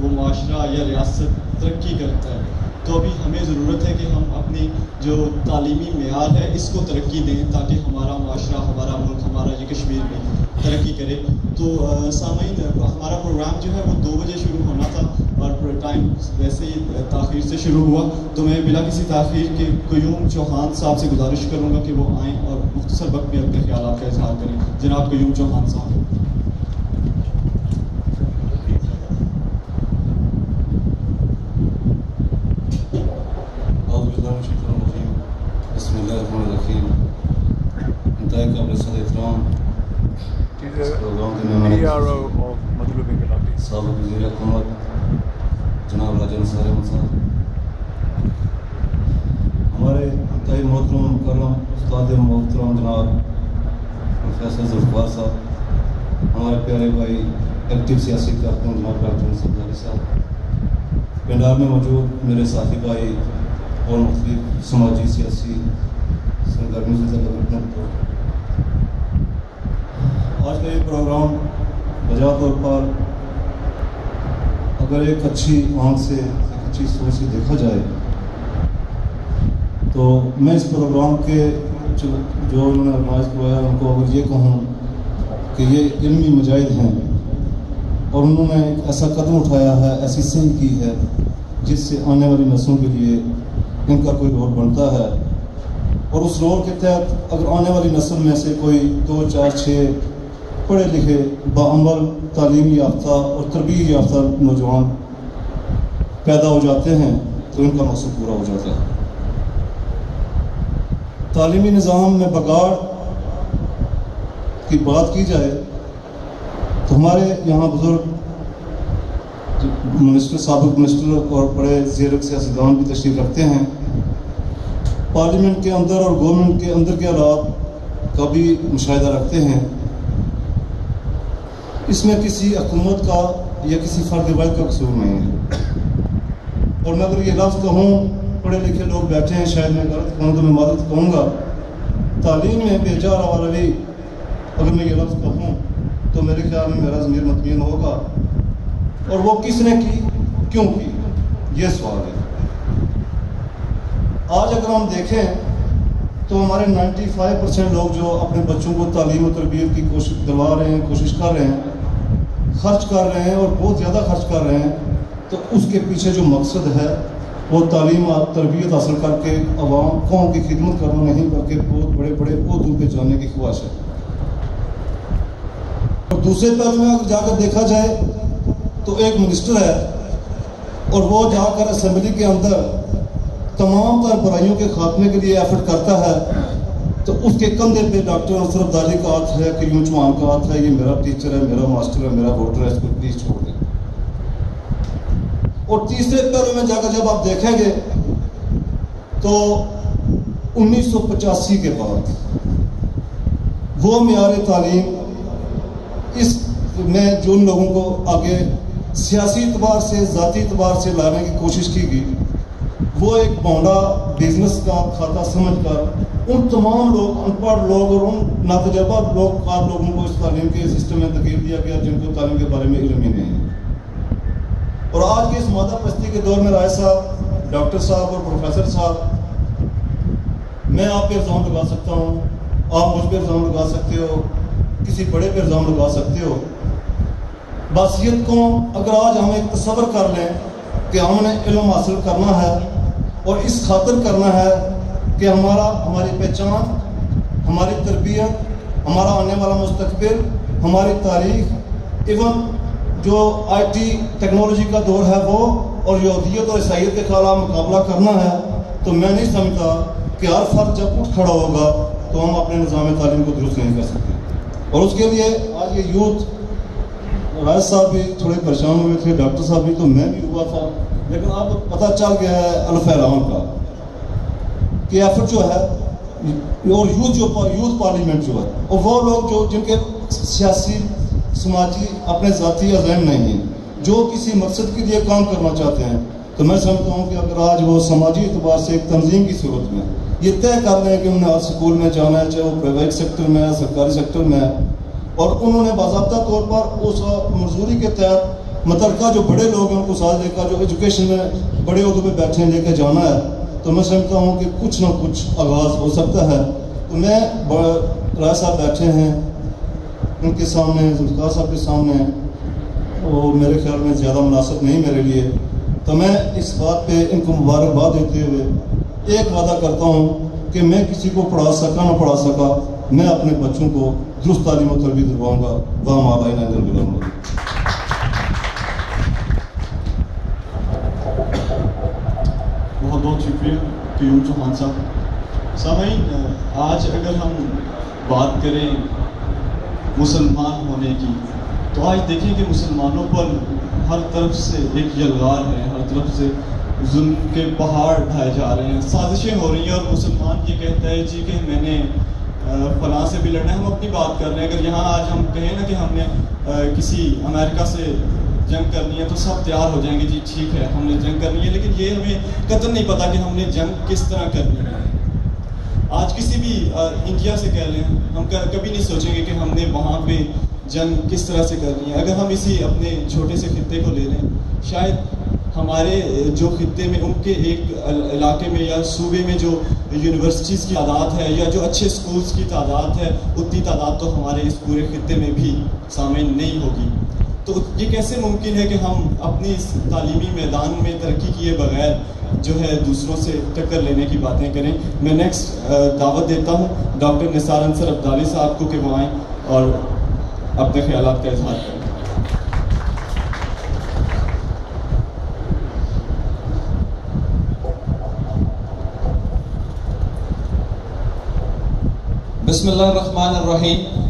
وہ معاشرہ یا ریاست ترقی کرتا ہے. تو ابھی ہمیں ضرورت ہے کہ ہم اپنی جو تعلیمی معیار ہے اس کو ترقی دیں تاکہ ہمارا معاشرہ, ہمارا ملک, ہمارا یہ کشمیر بھی ترقی کرے. تو سامعین, ہمارا پروگرام جو ہے وہ 2 بجے شروع ہونا تھا اور ٹائم ویسے ہی تاخیر سے شروع ہوا, تو میں بلا کسی تاخیر کے قیوم چوہان صاحب سے گزارش کروں گا کہ وہ آئیں اور مختصر وقت میں اپنے خیالات کا اظہار کریں. جناب قیوم چوہان صاحب. بسم اللہ الرحمن الرحیم. انتہائی قابل صد احترام پروگرام کے مہمان سابق وزیر حکومت جناب راجہ نثار احمد صاحب, ہمارے انتہائی محترم مکرم استاد محترم جناب پروفیسر ذوالفقار صاحب, ہمارے پیارے بھائی ایکٹیو سیاسی کارکن جناب ڈاکٹر نصیر صاحب, پنڈال میں موجود میرے ساتھی بھائی اور مختلف سماجی سیاسی سرگرمیوں سے ڈیولپمنٹ کو. آج کا یہ پروگرام بجا طور پر اگر ایک اچھی آنکھ سے, ایک اچھی سوچ سے دیکھا جائے تو میں اس پروگرام کے جو انہوں نے آرگنائز کروایا ان کو اگر یہ کہوں کہ یہ علمی مجاہد ہیں اور انہوں نے ایک ایسا قدم اٹھایا ہے, ایسی سہی کی ہے جس سے آنے والی نسلوں کے لیے ان کا کوئی رول بنتا ہے, اور اس رول کے تحت اگر آنے والی نسل میں سے کوئی 2, 4, 6 پڑھے لکھے باعمل تعلیم یافتہ اور تربیت یافتہ نوجوان پیدا ہو جاتے ہیں تو ان کا مقصد پورا ہو جاتا ہے. تعلیمی نظام میں بگاڑ کی بات کی جائے تو ہمارے یہاں بزرگ منسٹر, سابق منسٹر اور بڑے زیر سیاستدان بھی تشریف رکھتے ہیں. پارلیمنٹ کے اندر اور گورنمنٹ کے اندر کے حالات کا بھی مشاہدہ رکھتے ہیں، اس میں کسی حکومت کا یا کسی فرد واحد کا قصور نہیں ہے۔ اور میں اگر یہ لفظ کہوں، پڑھے لکھے لوگ بیٹھے ہیں، شاید میں غلط کہوں تو میں معذرت کہوں گا، تعلیم میں بے چارہ والا بھی اگر میں یہ لفظ کہوں تو میرے خیال میں میرا ضمیر مطمئن ہوگا۔ اور وہ کس نے کی، کیوں کی، یہ سوال ہے۔ آج اگر ہم دیکھیں تو ہمارے 95% لوگ جو اپنے بچوں کو تعلیم و تربیت کی کوشش دلوا رہے ہیں، کوشش کر رہے ہیں، خرچ کر رہے ہیں اور بہت زیادہ خرچ کر رہے ہیں، تو اس کے پیچھے جو مقصد ہے وہ تعلیم اور تربیت حاصل کر کے عوام قوم کی خدمت کرنا نہیں، بلکہ بہت بڑے بڑے عہدوں پہ جانے کی خواہش ہے۔ اور دوسرے پہلو میں اگر جا کر دیکھا جائے تو ایک منسٹر ہے اور وہ جا کر اسمبلی کے اندر تمام تر برائیوں کے خاتمے کے لیے ایفرٹ کرتا ہے، تو اس کے کندھے پہ ڈاکٹر انصر عبدالی کا ہاتھ ہے، کہ یوں چوہان کا ہاتھ ہے، یہ میرا ٹیچر ہے، میرا ماسٹر ہے، میرا ووٹر ہے، اس کو پلیز چھوڑ دیں۔ اور تیسرے پہلو میں جا کر جب آپ دیکھیں گے تو 1985 کے بعد وہ معیار تعلیم اس میں جن لوگوں کو آگے سیاسی اعتبار سے، ذاتی اعتبار سے لانے کی کوشش کی گئی، وہ ایک بونڈا بزنس کا کھاتا سمجھ کر ان تمام لوگ، ان پڑھ لوگ اور ان ناتجربہ لوگوں کو اس تعلیم کے سسٹم میں دھکیل دیا گیا جن کو تعلیم کے بارے میں علم ہی نہیں ہے۔ اور آج کے اس مادہ پرستی کے دور میں رائے صاحب، ڈاکٹر صاحب اور پروفیسر صاحب، میں آپ پہ الزام لگا سکتا ہوں، آپ مجھ پہ الزام لگا سکتے ہو، کسی بڑے پہ الزام لگا سکتے ہو۔ باصیت کو اگر آج ہم ایک تصور کر لیں کہ ہم نے علم حاصل کرنا ہے اور اس خاطر کرنا ہے کہ ہماری پہچان، ہماری تربیت، ہمارا آنے والا مستقبل، ہماری تاریخ، ایون جو آئی ٹی ٹیکنالوجی کا دور ہے وہ، اور یہودیت اور عیسائیت کے خلاف مقابلہ کرنا ہے، تو میں نہیں سمجھتا کہ ہر فرد جب اٹھ کھڑا ہوگا تو ہم اپنے نظام تعلیم کو درست نہیں کر سکتے۔ اور اس کے لیے آج یہ یوتھ، رائے صاحب بھی تھوڑے پریشان ہوئے تھے، ڈاکٹر صاحب بھی، تو میں بھی ہوا تھا، لیکن اب پتہ چل گیا ہے الفیران کا کہ ایفرٹ جو ہے اور یوتھ پارلیمنٹ جو ہے، اور وہ لوگ جو جن کے سیاسی، سماجی اپنے ذاتی عزائم نہیں ہیں، جو کسی مقصد کے لیے کام کرنا چاہتے ہیں، تو میں سمجھتا ہوں کہ اگر آج وہ سماجی اعتبار سے ایک تنظیم کی صورت میں یہ طے کر رہے ہیں کہ انہوں نے آج سکول میں جانا ہے، چاہے وہ پرائیویٹ سیکٹر میں ہے، سرکاری سیکٹر میں ہے، اور انہوں نے باضابطہ طور پر اس مزدوری کے تحت مترکہ جو بڑے لوگ ہیں ان کو ساتھ لے کر جو ایجوکیشن میں بڑے عہدوں پہ بیٹھے ہیں لے کے جانا ہے، تو میں سمجھتا ہوں کہ کچھ نہ کچھ آغاز ہو سکتا ہے۔ تو میں رائے صاحب بیٹھے ہیں، ان کے سامنے، ذوالفقار صاحب کے سامنے، وہ میرے خیال میں زیادہ مناسب نہیں میرے لیے، تو میں اس بات پہ ان کو مبارکباد دیتے ہوئے ایک وعدہ کرتا ہوں کہ میں کسی کو پڑھا سکا نہ پڑھا سکا، میں اپنے بچوں کو درست تعلیم و تربیت دلواؤں گا۔ وہاں آبائنا دلواؤں گا۔ بہت بہت شکریہ پیور چوہان صاحب۔ سامعین، آج اگر ہم بات کریں مسلمان ہونے کی، تو آج دیکھیں کہ مسلمانوں پر ہر طرف سے ایک یلغار ہے، ہر طرف سے ظلم کے پہاڑ ڈھائے جا رہے ہیں، سازشیں ہو رہی ہیں، اور مسلمان یہ کہتا ہے جی کہ میں نے فلاں سے بھی لڑنا ہے۔ ہم اپنی بات کر رہے ہیں، اگر یہاں آج ہم کہیں نا کہ ہم نے کسی امریکہ سے جنگ کرنی ہے تو سب تیار ہو جائیں گے، جی ٹھیک ہے ہم نے جنگ کرنی ہے، لیکن یہ ہمیں قطعاً نہیں پتا کہ ہم نے جنگ کس طرح کرنی ہے۔ آج کسی بھی انڈیا سے کہہ لیں، ہم کبھی نہیں سوچیں گے کہ ہم نے وہاں پہ جنگ کس طرح سے کرنی ہے۔ اگر ہم اسی اپنے چھوٹے سے خطے کو لے لیں، شاید ہمارے جو خطے میں ان کے ایک علاقے میں یا صوبے میں جو یونیورسٹیز کی تعداد ہے یا جو اچھے سکولز کی تعداد ہے، اتنی تعداد تو ہمارے اس پورے خطے میں بھی شامل نہیں ہوگی۔ تو یہ کیسے ممکن ہے کہ ہم اپنی اس تعلیمی میدان میں ترقی کیے بغیر جو ہے دوسروں سے ٹکر لینے کی باتیں کریں۔ میں نیکسٹ دعوت دیتا ہوں ڈاکٹر نثار انصر عبدالی صاحب کو کہ وہ آئیں اور اپنے خیالات کا اظہار کریں۔ بسم اللہ الرحمن الرحیم۔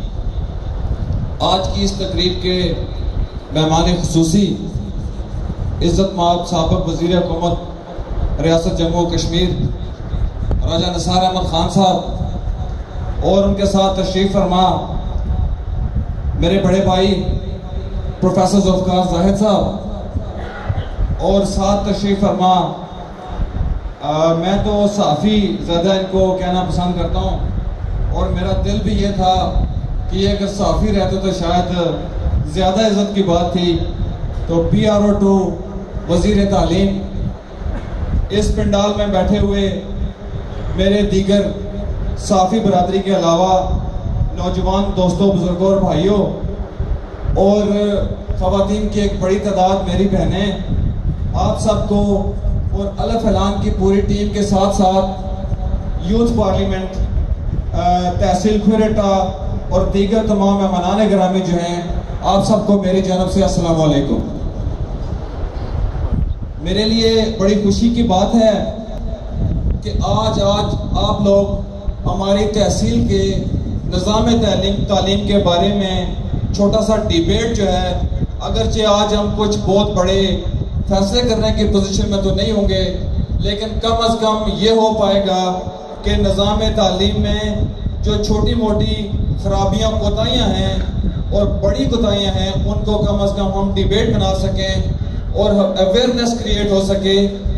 آج کی اس تقریب کے مہمان خصوصی عزت مآب سابق وزیر حکومت ریاست جموں و کشمیر راجہ نثار احمد خان صاحب اور ان کے ساتھ تشریف فرما میرے بڑے بھائی پروفیسر ذوالفقار زاہد صاحب اور ساتھ تشریف فرما میں تو صحافی زیادہ ان کو کہنا پسند کرتا ہوں اور میرا دل بھی یہ تھا کہ یہ اگر صحافی رہتے تو شاید زیادہ عزت کی بات تھی. تو PRO2 وزیر تعلیم اس پنڈال میں بیٹھے ہوئے میرے دیگر صحافی برادری کے علاوہ نوجوان دوستوں بزرگوں اور بھائیوں اور خواتین کی ایک بڑی تعداد میری بہنیں, آپ سب کو اور الف اعلان کی پوری ٹیم کے ساتھ ساتھ یوتھ پارلیمنٹ, تحصیل کھوریٹا اور دیگر تمام مہمانان گرامی جو ہیں, آپ سب کو میری جانب سے السلام علیکم. میرے لیے بڑی خوشی کی بات ہے کہ آج آپ لوگ ہماری تحصیل کے نظام تعلیم کے بارے میں چھوٹا سا ڈیبیٹ جو ہے, اگرچہ آج ہم کچھ بہت بڑے فیصلے کرنے کی پوزیشن میں تو نہیں ہوں گے, لیکن کم از کم یہ ہو پائے گا کہ نظام تعلیم میں جو چھوٹی موٹی خرابیاں کوتاہیاں ہیں اور بڑی کوتاہیاں ہیں ان کو کم از کم ہم ڈیبیٹ بنا سکیں اور اویئرنیس کریٹ ہو سکے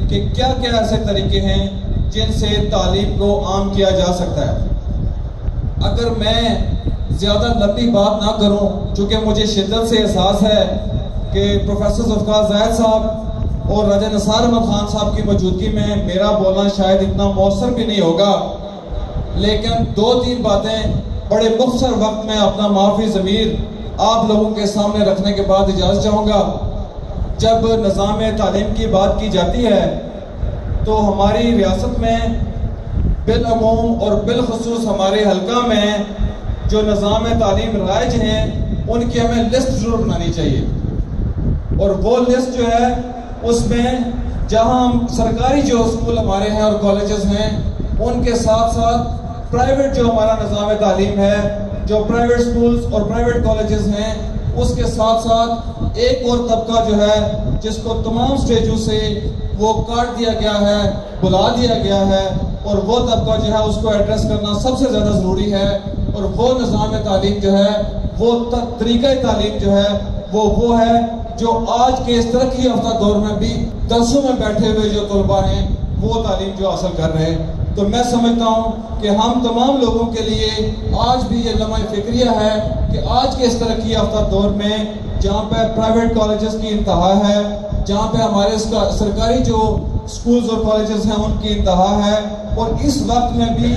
کہ کیا کیا ایسے طریقے ہیں جن سے تعلیم کو عام کیا جا سکتا ہے. اگر میں زیادہ لمبی بات نہ کروں, چونکہ مجھے شدت سے احساس ہے کہ پروفیسر ذوالفقار زاہد صاحب اور راجہ نثار احمد خان صاحب کی موجودگی میں میرا بولنا شاید اتنا مؤثر بھی نہیں ہوگا, لیکن 2-3 باتیں بڑے مختصر وقت میں اپنا معافی ضمیر آپ لوگوں کے سامنے رکھنے کے بعد اجازت چاہوں گا. جب نظام تعلیم کی بات کی جاتی ہے تو ہماری ریاست میں بالعموم اور بالخصوص ہمارے حلقہ میں جو نظام تعلیم رائج ہیں ان کی ہمیں لسٹ ضرور بنانی چاہیے, اور وہ لسٹ جو ہے اس میں جہاں سرکاری جو اسکول ہمارے ہیں اور کالجز ہیں ان کے ساتھ ساتھ پرائیویٹ جو ہمارا نظام تعلیم ہے, جو پرائیویٹ اسکولز اور پرائیویٹ کالجز ہیں, اس کے ساتھ ساتھ ایک اور طبقہ جو ہے جس کو تمام سٹیجوں سے وہ کاٹ دیا گیا ہے, بلا دیا گیا ہے, اور وہ طبقہ جو ہے اس کو ایڈریس کرنا سب سے زیادہ ضروری ہے. اور وہ نظام تعلیم جو ہے, وہ طریقہ تعلیم جو ہے وہ ہے جو آج کے اس ترقی یافتہ دور میں بھی درسوں میں بیٹھے ہوئے جو طلباء ہیں وہ تعلیم جو حاصل کر رہے ہیں. تو میں سمجھتا ہوں کہ ہم تمام لوگوں کے لیے آج بھی یہ لمحہ فکریہ ہے کہ آج کے اس ترقی یافتہ دور میں جہاں پہ پرائیویٹ کالجز کی انتہا ہے, جہاں پہ ہمارے سرکاری جو سکولز اور کالجز ہیں ان کی انتہا ہے, اور اس وقت میں بھی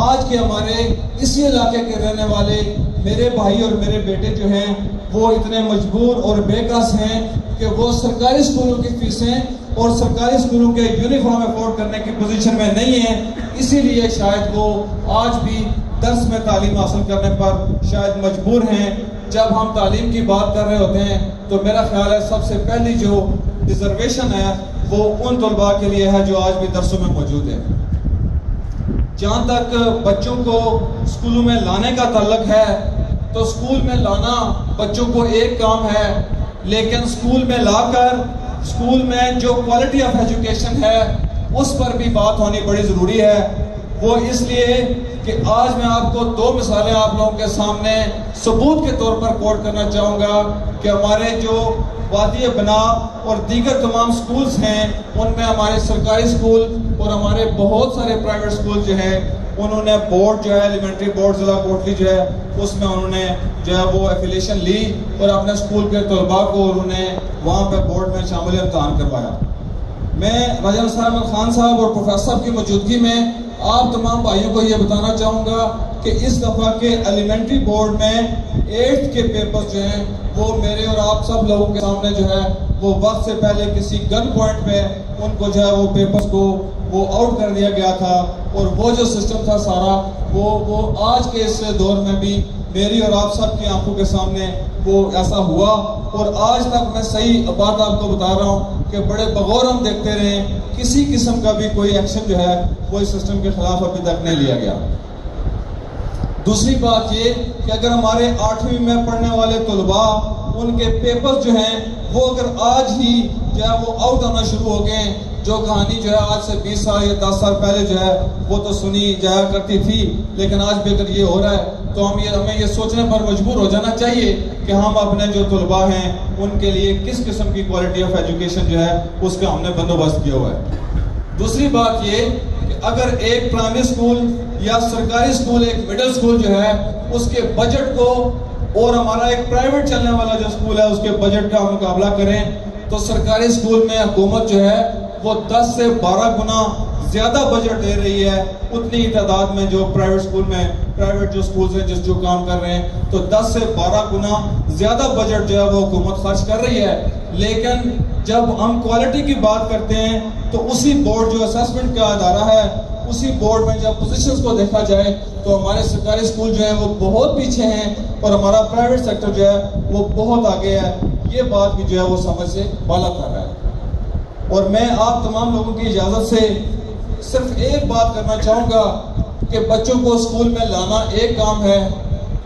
آج کے ہمارے اسی علاقے کے رہنے والے میرے بھائی اور میرے بیٹے جو ہیں وہ اتنے مجبور اور بے کس ہیں کہ وہ سرکاری اسکولوں کی فیسیں اور سرکاری اسکولوں کے یونیفارم افورڈ کرنے کی پوزیشن میں نہیں ہیں. اسی لیے شاید وہ آج بھی درس میں تعلیم حاصل کرنے پر شاید مجبور ہیں. جب ہم تعلیم کی بات کر رہے ہوتے ہیں تو میرا خیال ہے سب سے پہلی جو ریزرویشن ہے وہ ان طلباء کے لیے ہے جو آج بھی درسوں میں موجود ہے. جہاں تک بچوں کو اسکولوں میں لانے کا تعلق ہے تو اسکول میں لانا بچوں کو ایک کام ہے, لیکن اسکول میں لا کر اسکول میں جو کوالٹی آف ایجوکیشن ہے اس پر بھی بات ہونی بڑی ضروری ہے. وہ اس لیے کہ آج میں آپ کو 2 مثالیں آپ لوگوں کے سامنے ثبوت کے طور پر کوٹ کرنا چاہوں گا کہ ہمارے جو وادی بنا اور دیگر تمام سکولز ہیں ان میں ہمارے سرکاری سکول اور ہمارے بہت سارے پرائیویٹ سکول جو ہیں انہوں نے بورڈ جو ہے ایلیمنٹری بورڈ ضلع کوٹلی جو ہے اس میں انہوں نے جو ہے وہ ایفیلیشن لی اور اپنے سکول کے طلباء کو انہوں نے وہاں پہ بورڈ میں شامل امتحان کروایا. میں راجہ نثار احمد خان صاحب اور پروفیسر صاحب کی موجودگی میں آپ تمام بھائیوں کو یہ بتانا چاہوں گا کہ اس دفعہ کے ایلیمنٹری بورڈ میں 8th کے پیپرز جو ہیں وہ میرے اور آپ سب لوگوں کے سامنے جو ہے وہ وقت سے پہلے کسی گن پوائنٹ پہ ان کو جو ہے وہ پیپرز کو وہ آؤٹ کر دیا گیا تھا, اور وہ جو سسٹم تھا سارا وہ آج کے اس دور میں بھی میری اور آپ سب کی آنکھوں کے سامنے وہ ایسا ہوا. اور آج تک میں صحیح بات آپ کو بتا رہا ہوں کہ بڑے بغور ہم دیکھتے رہے, کسی قسم کا بھی کوئی ایکشن جو ہے وہ اس سسٹم کے خلاف ابھی تک نہیں لیا گیا. دوسری بات یہ کہ اگر ہمارے 8ویں میں پڑھنے والے طلباء ان کے پیپر جو ہیں وہ اگر آج ہی جو ہے وہ آؤٹ ہونا شروع ہو گئے ہیں. جو کہانی جو ہے آج سے 20 سال یا 10 سال پہلے جو ہے وہ تو سنی جایا کرتی تھی، لیکن آج بھی اگر یہ ہو رہا ہے تو ہمیں یہ سوچنے پر مجبور ہو جانا چاہیے کہ ہم اپنے جو طلباء ہیں ان کے لیے کس قسم کی کوالٹی آف ایجوکیشن جو ہے اس کا ہم نے بندوبست کیا ہوا ہے. دوسری بات یہ کہ اگر ایک پرائمری اسکول یا سرکاری اسکول ایک مڈل اسکول جو ہے اس کے بجٹ کو اور ہمارا ایک پرائیویٹ چلنے والا جو اسکول ہے اس کے بجٹ کا مقابلہ کریں تو سرکاری اسکول میں حکومت جو ہے وہ 10 سے 12 گنا زیادہ بجٹ دے رہی ہے اتنی ہی تعداد میں جو پرائیویٹ اسکول میں پرائیویٹ جو اسکولز ہیں جو کام کر رہے ہیں تو 10 سے 12 گنا زیادہ بجٹ جو ہے وہ حکومت خرچ کر رہی ہے. لیکن جب ہم کوالٹی کی بات کرتے ہیں تو اسی بورڈ جو اسیسمنٹ کا ادارہ ہے اسی بورڈ میں جب پوزیشنز کو دیکھا جائے تو ہمارے سرکاری اسکول جو ہے وہ بہت پیچھے ہیں اور ہمارا پرائیویٹ سیکٹر جو ہے وہ بہت آگے ہے. یہ بات بھی جو ہے وہ سمجھ سے بالا کر رہا ہے. اور میں آپ تمام لوگوں کی اجازت سے صرف ایک بات کرنا چاہوں گا کہ بچوں کو اسکول میں لانا ایک کام ہے،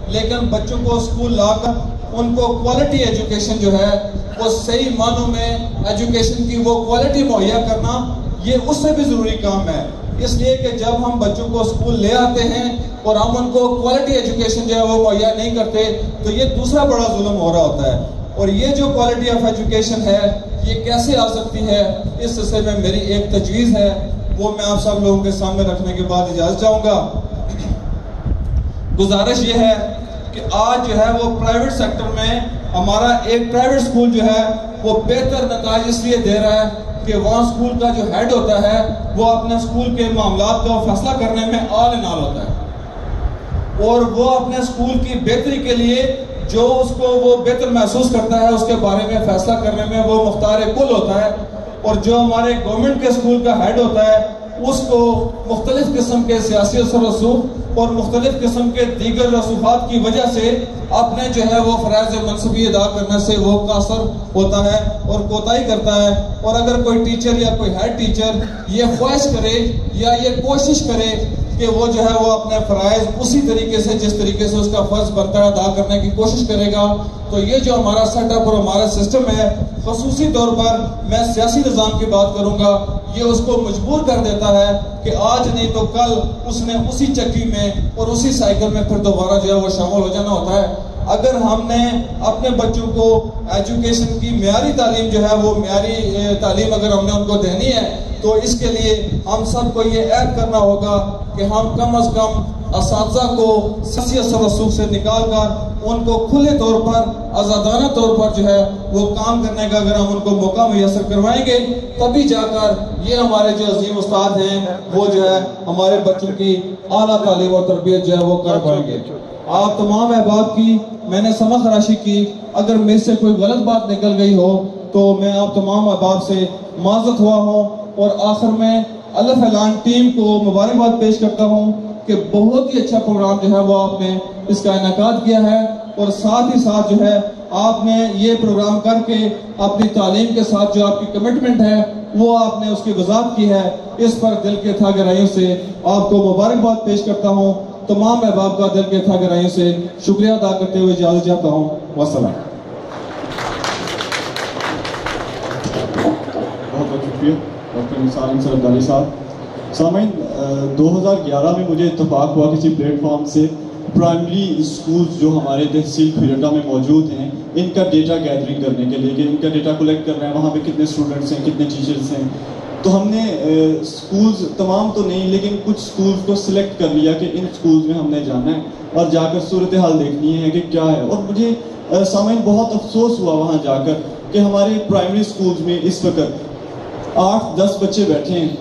لیکن بچوں کو اسکول لا کر ان کو کوالٹی ایجوکیشن جو ہے وہ صحیح معنوں میں ایجوکیشن کی وہ کوالٹی مہیا کرنا یہ اس سے بھی ضروری کام ہے. اس لیے کہ جب ہم بچوں کو اسکول لے آتے ہیں اور ہم ان کو کوالٹی ایجوکیشن جو ہے وہ مہیا نہیں کرتے تو یہ دوسرا بڑا ظلم ہو رہا ہوتا ہے. اور یہ جو کوالٹی آف ایجوکیشن ہے یہ کیسے آ سکتی ہے اس سلسلے میں میری ایک تجویز ہے وہ میں آپ سب لوگوں کے سامنے رکھنے کے بعد اجازت چاہوں گا. گزارش یہ ہے کہ آج جو ہے وہ پرائیویٹ سیکٹر میں ہمارا ایک پرائیویٹ اسکول جو ہے وہ بہتر نتائج اس لیے دے رہا ہے کہ وہاں اسکول کا جو ہیڈ ہوتا ہے وہ اپنے اسکول کے معاملات کا فیصلہ کرنے میں آل ان آل ہوتا ہے اور وہ اپنے اسکول کی بہتری کے لیے جو اس کو وہ بہتر محسوس کرتا ہے اس کے بارے میں فیصلہ کرنے میں وہ مختار کل ہوتا ہے. اور جو ہمارے گورنمنٹ کے اسکول کا ہیڈ ہوتا ہے اس کو مختلف قسم کے سیاسی اثر و رسوخ اور مختلف قسم کے دیگر رسوخات کی وجہ سے اپنے جو ہے وہ فرائض منصبی ادا کرنے سے وہ قاصر ہوتا ہے اور کوتاہی کرتا ہے. اور اگر کوئی ٹیچر یا کوئی ہیڈ ٹیچر یہ خواہش کرے یا یہ کوشش کرے کہ وہ جو ہے وہ اپنے فرائض اسی طریقے سے جس طریقے سے اس کا فرض بنتا ہے ادا کرنے کی کوشش کرے گا تو یہ جو ہمارا سیٹ اپ اور ہمارا سسٹم ہے خصوصی طور پر میں سیاسی نظام کی بات کروں گا یہ اس کو مجبور کر دیتا ہے کہ آج نہیں تو کل اس نے اسی چکی میں اور اسی سائیکل میں پھر دوبارہ جو ہے وہ شامل ہو جانا ہوتا ہے. اگر ہم نے اپنے بچوں کو ایجوکیشن کی معیاری تعلیم جو ہے وہ معیاری تعلیم اگر ہم نے ان کو دینی ہے تو اس کے لیے ہم سب کو یہ عہد کرنا ہوگا کہ ہم کم از کم اساتذہ کو سیاسی اثر و رسوخ سے نکال کر ان کو کھلے طور پر آزادانہ طور پر جو ہے وہ کام کرنے کا اگر ہم ان کو موقع میسر کروائیں گے تبھی جا کر یہ ہمارے جو عظیم استاد ہیں وہ جو ہے ہمارے بچوں کی اعلیٰ تعلیم اور تربیت جو ہے وہ کر پائیں گے. آپ تمام احباب کی میں نے سمجھ خراشی کی، اگر میرے سے کوئی غلط بات نکل گئی ہو تو میں آپ تمام احباب سے معذرت ہوا ہوں. اور آخر میں الف اعلان ٹیم کو مبارکباد پیش کرتا ہوں کہ بہت ہی اچھا پروگرام جو ہے وہ آپ نے اس کا انعقاد کیا ہے اور ساتھ ہی ساتھ جو ہے آپ نے یہ پروگرام کر کے اپنی تعلیم کے ساتھ جو آپ کی کمٹمنٹ ہے وہ آپ نے اس کی وضاحت کی ہے. اس پر دل کے تھا گہرائیوں سے آپ کو مبارکباد پیش کرتا ہوں. تمام احباب کا دل کے تھا گہرائیوں سے شکریہ ادا کرتے ہوئے اجازت چاہتا ہوں. والسلام. بہت بہت شکریہ ڈاکٹر نثار انصر عبدالی صاحب. سامعین 2011 میں مجھے اتفاق ہوا کسی پلیٹ فارم سے پرائمری اسکولز جو ہمارے تحصیل کھیرٹا میں موجود ہیں ان کا ڈیٹا گیدرنگ کرنے کے لیے کہ ان کا ڈیٹا کلیکٹ کر رہے ہیں وہاں پہ کتنے اسٹوڈنٹس ہیں کتنے ٹیچرس ہیں. تو ہم نے اسکولز تمام تو نہیں لیکن کچھ اسکولز کو سلیکٹ کر لیا کہ ان اسکولز میں ہم نے جانا ہے اور جا کر صورتحال دیکھنی ہے کہ کیا ہے. اور مجھے سامعین بہت افسوس ہوا وہاں جا کر کہ ہمارے پرائمری اسکولز میں اس وقت 8-10 بچے بیٹھے ہیں.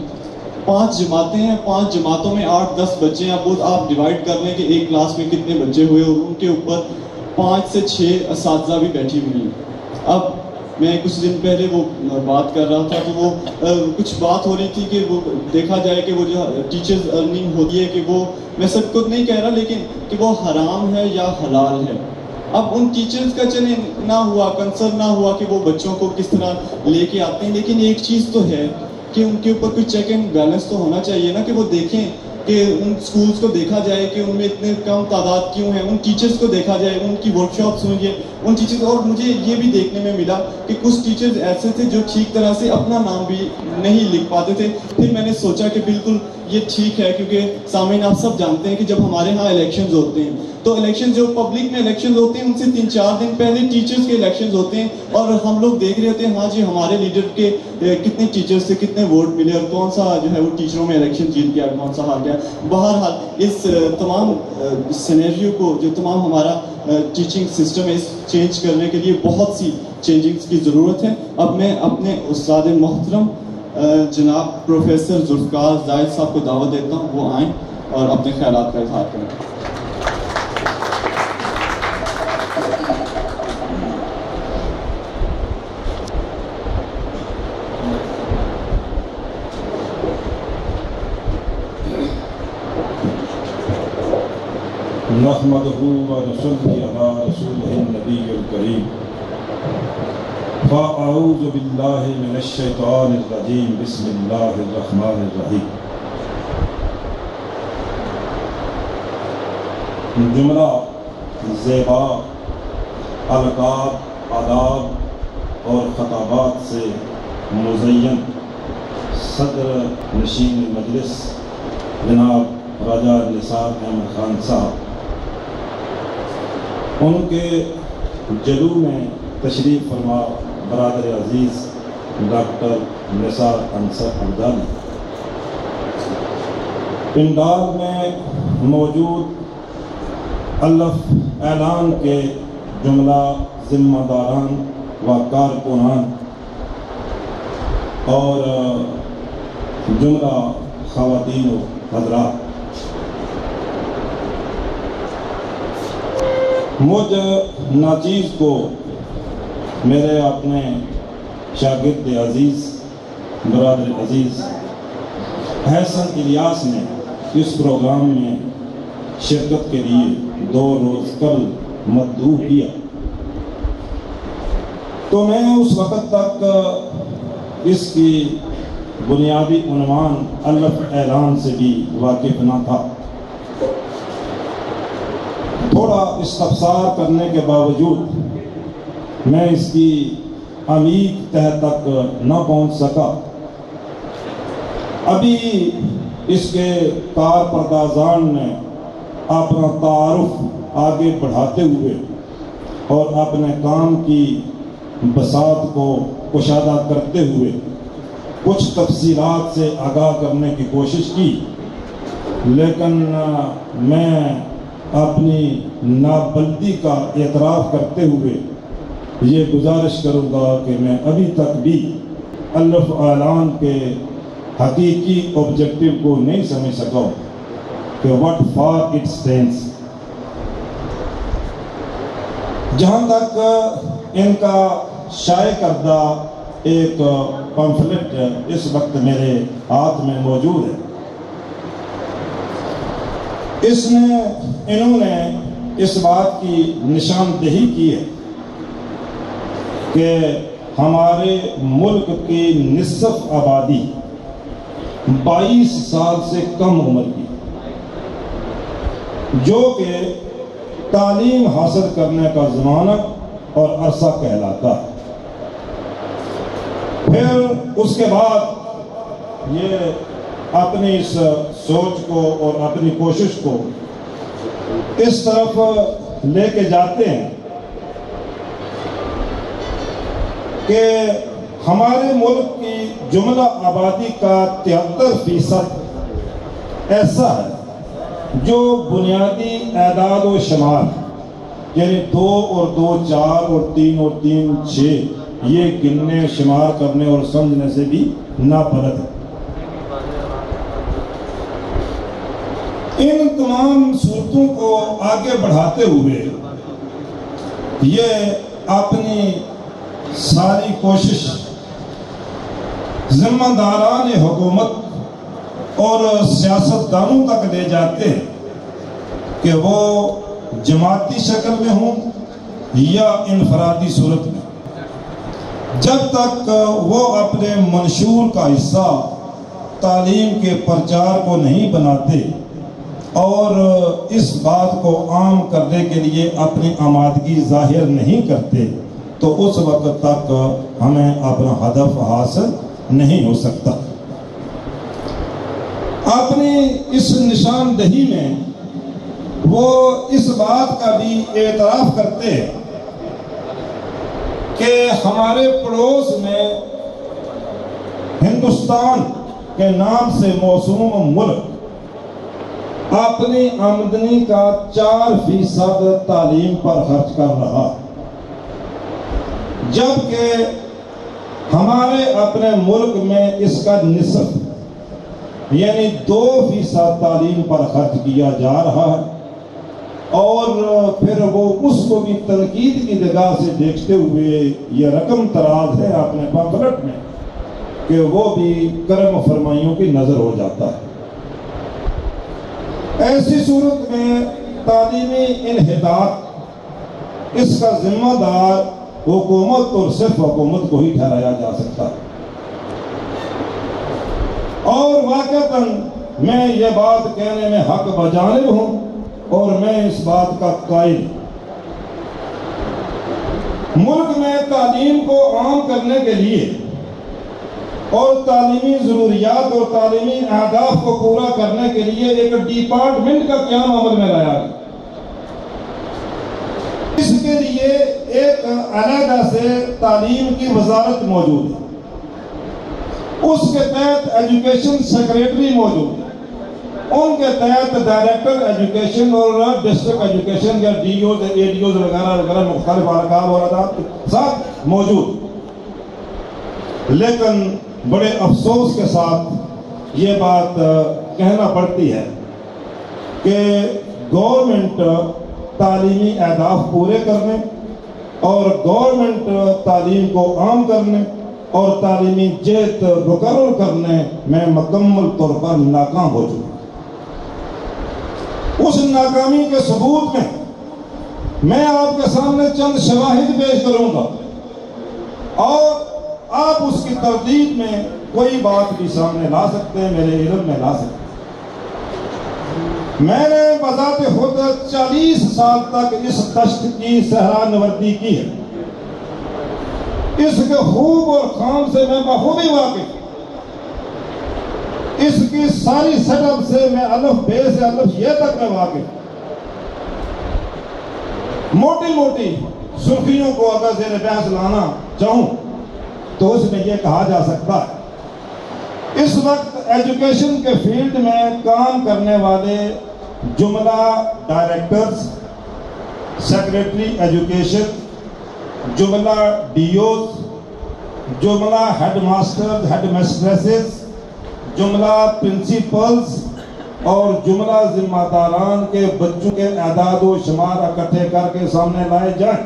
5 جماعتیں ہیں، 5 جماعتوں میں 8-10 بچے ہیں. اب آپ ڈیوائڈ کر لیں کہ ایک کلاس میں کتنے بچے ہوئے اور ان کے اوپر 5 سے 6 اساتذہ بھی بیٹھی ہوئی ہیں. اب میں کچھ دن پہلے وہ بات کر رہا تھا کہ وہ کچھ بات ہو رہی تھی کہ وہ دیکھا جائے کہ وہ جو ٹیچرز ارننگ ہوتی ہے کہ وہ میں سب کو نہیں کہہ رہا لیکن کہ وہ حرام ہے یا حلال ہے. اب ان ٹیچرز کا چلے نہ ہوا کنسرن نہ ہوا کہ وہ بچوں کو کس طرح لے کے آتے ہیں لیکن ایک چیز تو ہے کہ ان کے اوپر کوئی چیک اینڈ بیلنس تو ہونا چاہیے نا کہ وہ دیکھیں کہ ان سکولز کو دیکھا جائے کہ ان میں اتنے کم تعداد کیوں ہیں. ان ٹیچرز کو دیکھا جائے ان کی ورک شاپس ہوں ان ٹیچرز. اور مجھے یہ بھی دیکھنے میں ملا کہ کچھ ٹیچرز ایسے تھے جو ٹھیک طرح سے اپنا نام بھی نہیں لکھ پاتے تھے. پھر میں نے سوچا کہ بالکل یہ ٹھیک ہے، کیونکہ سامعین آپ سب جانتے ہیں کہ جب ہمارے ہاں الیکشنز ہوتے ہیں تو الیکشن جو پبلک میں الیکشنز ہوتے ہیں ان سے 3-4 دن پہلے ٹیچرز کے الیکشنز ہوتے ہیں، اور ہم لوگ دیکھ رہے ہوتے ہیں ہاں جی ہمارے لیڈر کے کتنے ٹیچرز سے کتنے ووٹ ملے اور کون سا جو ہے وہ ٹیچروں میں الیکشن جیت گیا، کون سا ہار گیا. بہرحال اس تمام سینیریو کو، جو تمام ہمارا ٹیچنگ سسٹم ہے، اس چینج کرنے کے لیے بہت سی چینجنگز کی ضرورت ہے. اب میں اپنے استاد محترم جناب پروفیسر ذوالفقار زاہد صاحب کو دعوت دیتا ہوں، وہ آئیں اور اپنے خیالات کا اظہار کریں. نحمده ونصلي على رسوله النبي الكريم. فأعوذ بالله من الشيطان الرجيم. بسم الله الرحمن الرحيم. جملہ زیبا القاب، آداب اور خطابات سے مزین صدر نشین مجلس جناب راجہ نثار احمد خان صاحب، ان کے جلو میں تشریف فرما برادر عزیز ڈاکٹر نثار انصر عبدانی، پنڈال میں موجود الف اعلان کے جملہ ذمہ داران و کارکنان اور جملہ خواتین و حضرات، مجھ ناچیز کو میرے اپنے شاگرد عزیز برادر عزیز احسن الیاس نے اس پروگرام میں شرکت کے لیے 2 روز قبل مدعو کیا، تو میں اس وقت تک اس کی بنیادی عنوان الف اعلان سے بھی واقف نہ تھا. تھوڑا استفسار کرنے کے باوجود میں اس کی عمیق تہ تک نہ پہنچ سکا. ابھی اس کے کار پردازان نے اپنا تعارف آگے بڑھاتے ہوئے اور اپنے کام کی بساط کو کشادہ کرتے ہوئے کچھ تفصیلات سے آگاہ کرنے کی کوشش کی، لیکن میں اپنی نابلدی کا اعتراف کرتے ہوئے یہ گزارش کروں گا کہ میں ابھی تک بھی الف اعلان کے حقیقی آبجیکٹیو کو نہیں سمجھ سکا کہ what for it stands. جہاں تک ان کا شائع کردہ ایک پمفلٹ اس وقت میرے ہاتھ میں موجود ہے، اس میں انہوں نے اس بات کی نشاندہی کی ہے کہ ہمارے ملک کی نصف آبادی 22 سال سے کم عمر کی، جو کہ تعلیم حاصل کرنے کا زمانہ اور عرصہ کہلاتا ہے. پھر اس کے بعد یہ اپنی اس سوچ کو اور اپنی کوشش کو اس طرف لے کے جاتے ہیں کہ ہمارے ملک کی جملہ آبادی کا 73% ایسا ہے جو بنیادی اعداد و شمار یعنی 2 اور 2 4 اور 3 اور 3 6 یہ گننے شمار کرنے اور سمجھنے سے بھی نابلد ہے. ان تمام صورتوں کو آگے بڑھاتے ہوئے یہ اپنی ساری کوشش ذمہ داران حکومت اور سیاستدانوں تک لے جاتے ہیں کہ وہ جماعتی شکل میں ہوں یا انفرادی صورت میں. جب تک وہ اپنے منشور کا حصہ تعلیم کے پرچار کو نہیں بناتے اور اس بات کو عام کرنے کے لیے اپنی آمادگی ظاہر نہیں کرتے تو اس وقت تک ہمیں اپنا ہدف حاصل نہیں ہو سکتا۔ اپنی اس نشاندہی میں وہ اس بات کا بھی اعتراف کرتے ہیں کہ ہمارے پڑوس میں ہندوستان کے نام سے موسوم ملک اپنی آمدنی کا 4% تعلیم پر خرچ کر رہا، جبکہ ہمارے اپنے ملک میں اس کا نصف یعنی 2% تعلیم پر خرچ کیا جا رہا ہے، اور پھر وہ اس کو بھی تنقید کی نگاہ سے دیکھتے ہوئے یہ رقم تراز ہے اپنے پمفلٹ میں کہ وہ بھی کرم فرمائیوں کی نظر ہو جاتا ہے۔ ایسی صورت میں تعلیمی انحطاط اس کا ذمہ دار حکومت اور صرف حکومت کو ہی ٹھہرایا جا سکتا ہے۔ اور واقعتاً میں یہ بات کہنے میں حق بجانب ہوں اور میں اس بات کا قائل۔ ملک میں تعلیم کو عام کرنے کے لیے اور تعلیمی ضروریات اور تعلیمی اہداف کو پورا کرنے کے لیے ایک ڈپارٹمنٹ کا قیام عمل میں لایا گیا۔ اس کے لیے ایک علیحدہ سے تعلیم کی وزارت موجود ہے، اس کے تحت ایجوکیشن سیکریٹری موجود ہے، ان کے تحت ڈائریکٹر ایجوکیشن اور ڈسٹرکٹ ایجوکیشن یا ڈی اوز اے ڈی اوز وغیرہ وغیرہ مختلف ارکان اور ادارات کے ساتھ موجود۔ لیکن بڑے افسوس کے ساتھ یہ بات کہنا پڑتی ہے کہ گورنمنٹ تعلیمی اہداف پورے کرنے اور گورنمنٹ تعلیم کو عام کرنے اور تعلیمی جہت مقرر کرنے میں مکمل طور پر ناکام ہو چکی۔ اس ناکامی کے ثبوت میں آپ کے سامنے چند شواہد پیش کروں گا اور آپ اس کی تردید میں کوئی بات بھی سامنے لا سکتے ہیں، میرے علم میں لا سکتے ہیں۔ میں نے بذات خود 40 سال تک اس دشت کی صحرا نوردی کی ہے، اس کے خوب اور خام سے میں بخوبی واقف، اس کی ساری سیٹ اپ سے میں الف بے سے الف یہ تک میں واقف۔ موٹی موٹی سرخیوں کو اگر زیر بحث لانا چاہوں تو اس میں یہ کہا جا سکتا ہے اس وقت ایجوکیشن کے فیلڈ میں کام کرنے والے جملہ ڈائریکٹرز، سیکریٹری ایجوکیشن، جملہ ڈی اوز، جملہ ہیڈ ماسٹرز، ہیڈ مسٹریسز، جملہ پرنسپلز اور جملہ ذمہ داران کے بچوں کے اعداد و شمار اکٹھے کر کے سامنے لائے جائیں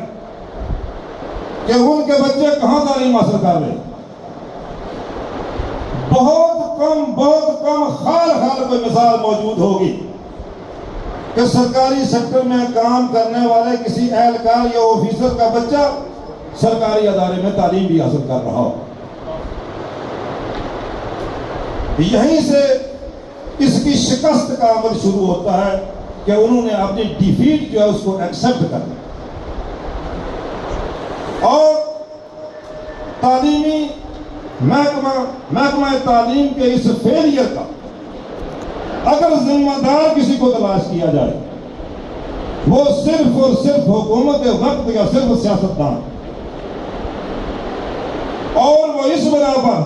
کہ ان کے بچے کہاں تعلیم حاصل کر رہے ہیں۔ بہت کم خال کوئی مثال موجود ہوگی کہ سرکاری سیکٹر میں کام کرنے والے کسی اہلکار یا آفیسر کا بچہ سرکاری ادارے میں تعلیم بھی حاصل کر رہا ہو۔ یہیں سے اس کی شکست کا عمل شروع ہوتا ہے کہ انہوں نے اپنی ڈیفیٹ جو ہے اس کو ایکسپٹ کرنا اور تعلیمی محکمہ تعلیم کے اس فیلئر کا اگر ذمہ دار کسی کو تلاش کیا جائے وہ صرف اور صرف حکومت وقت یا صرف سیاستدان، اور وہ اس بنا پر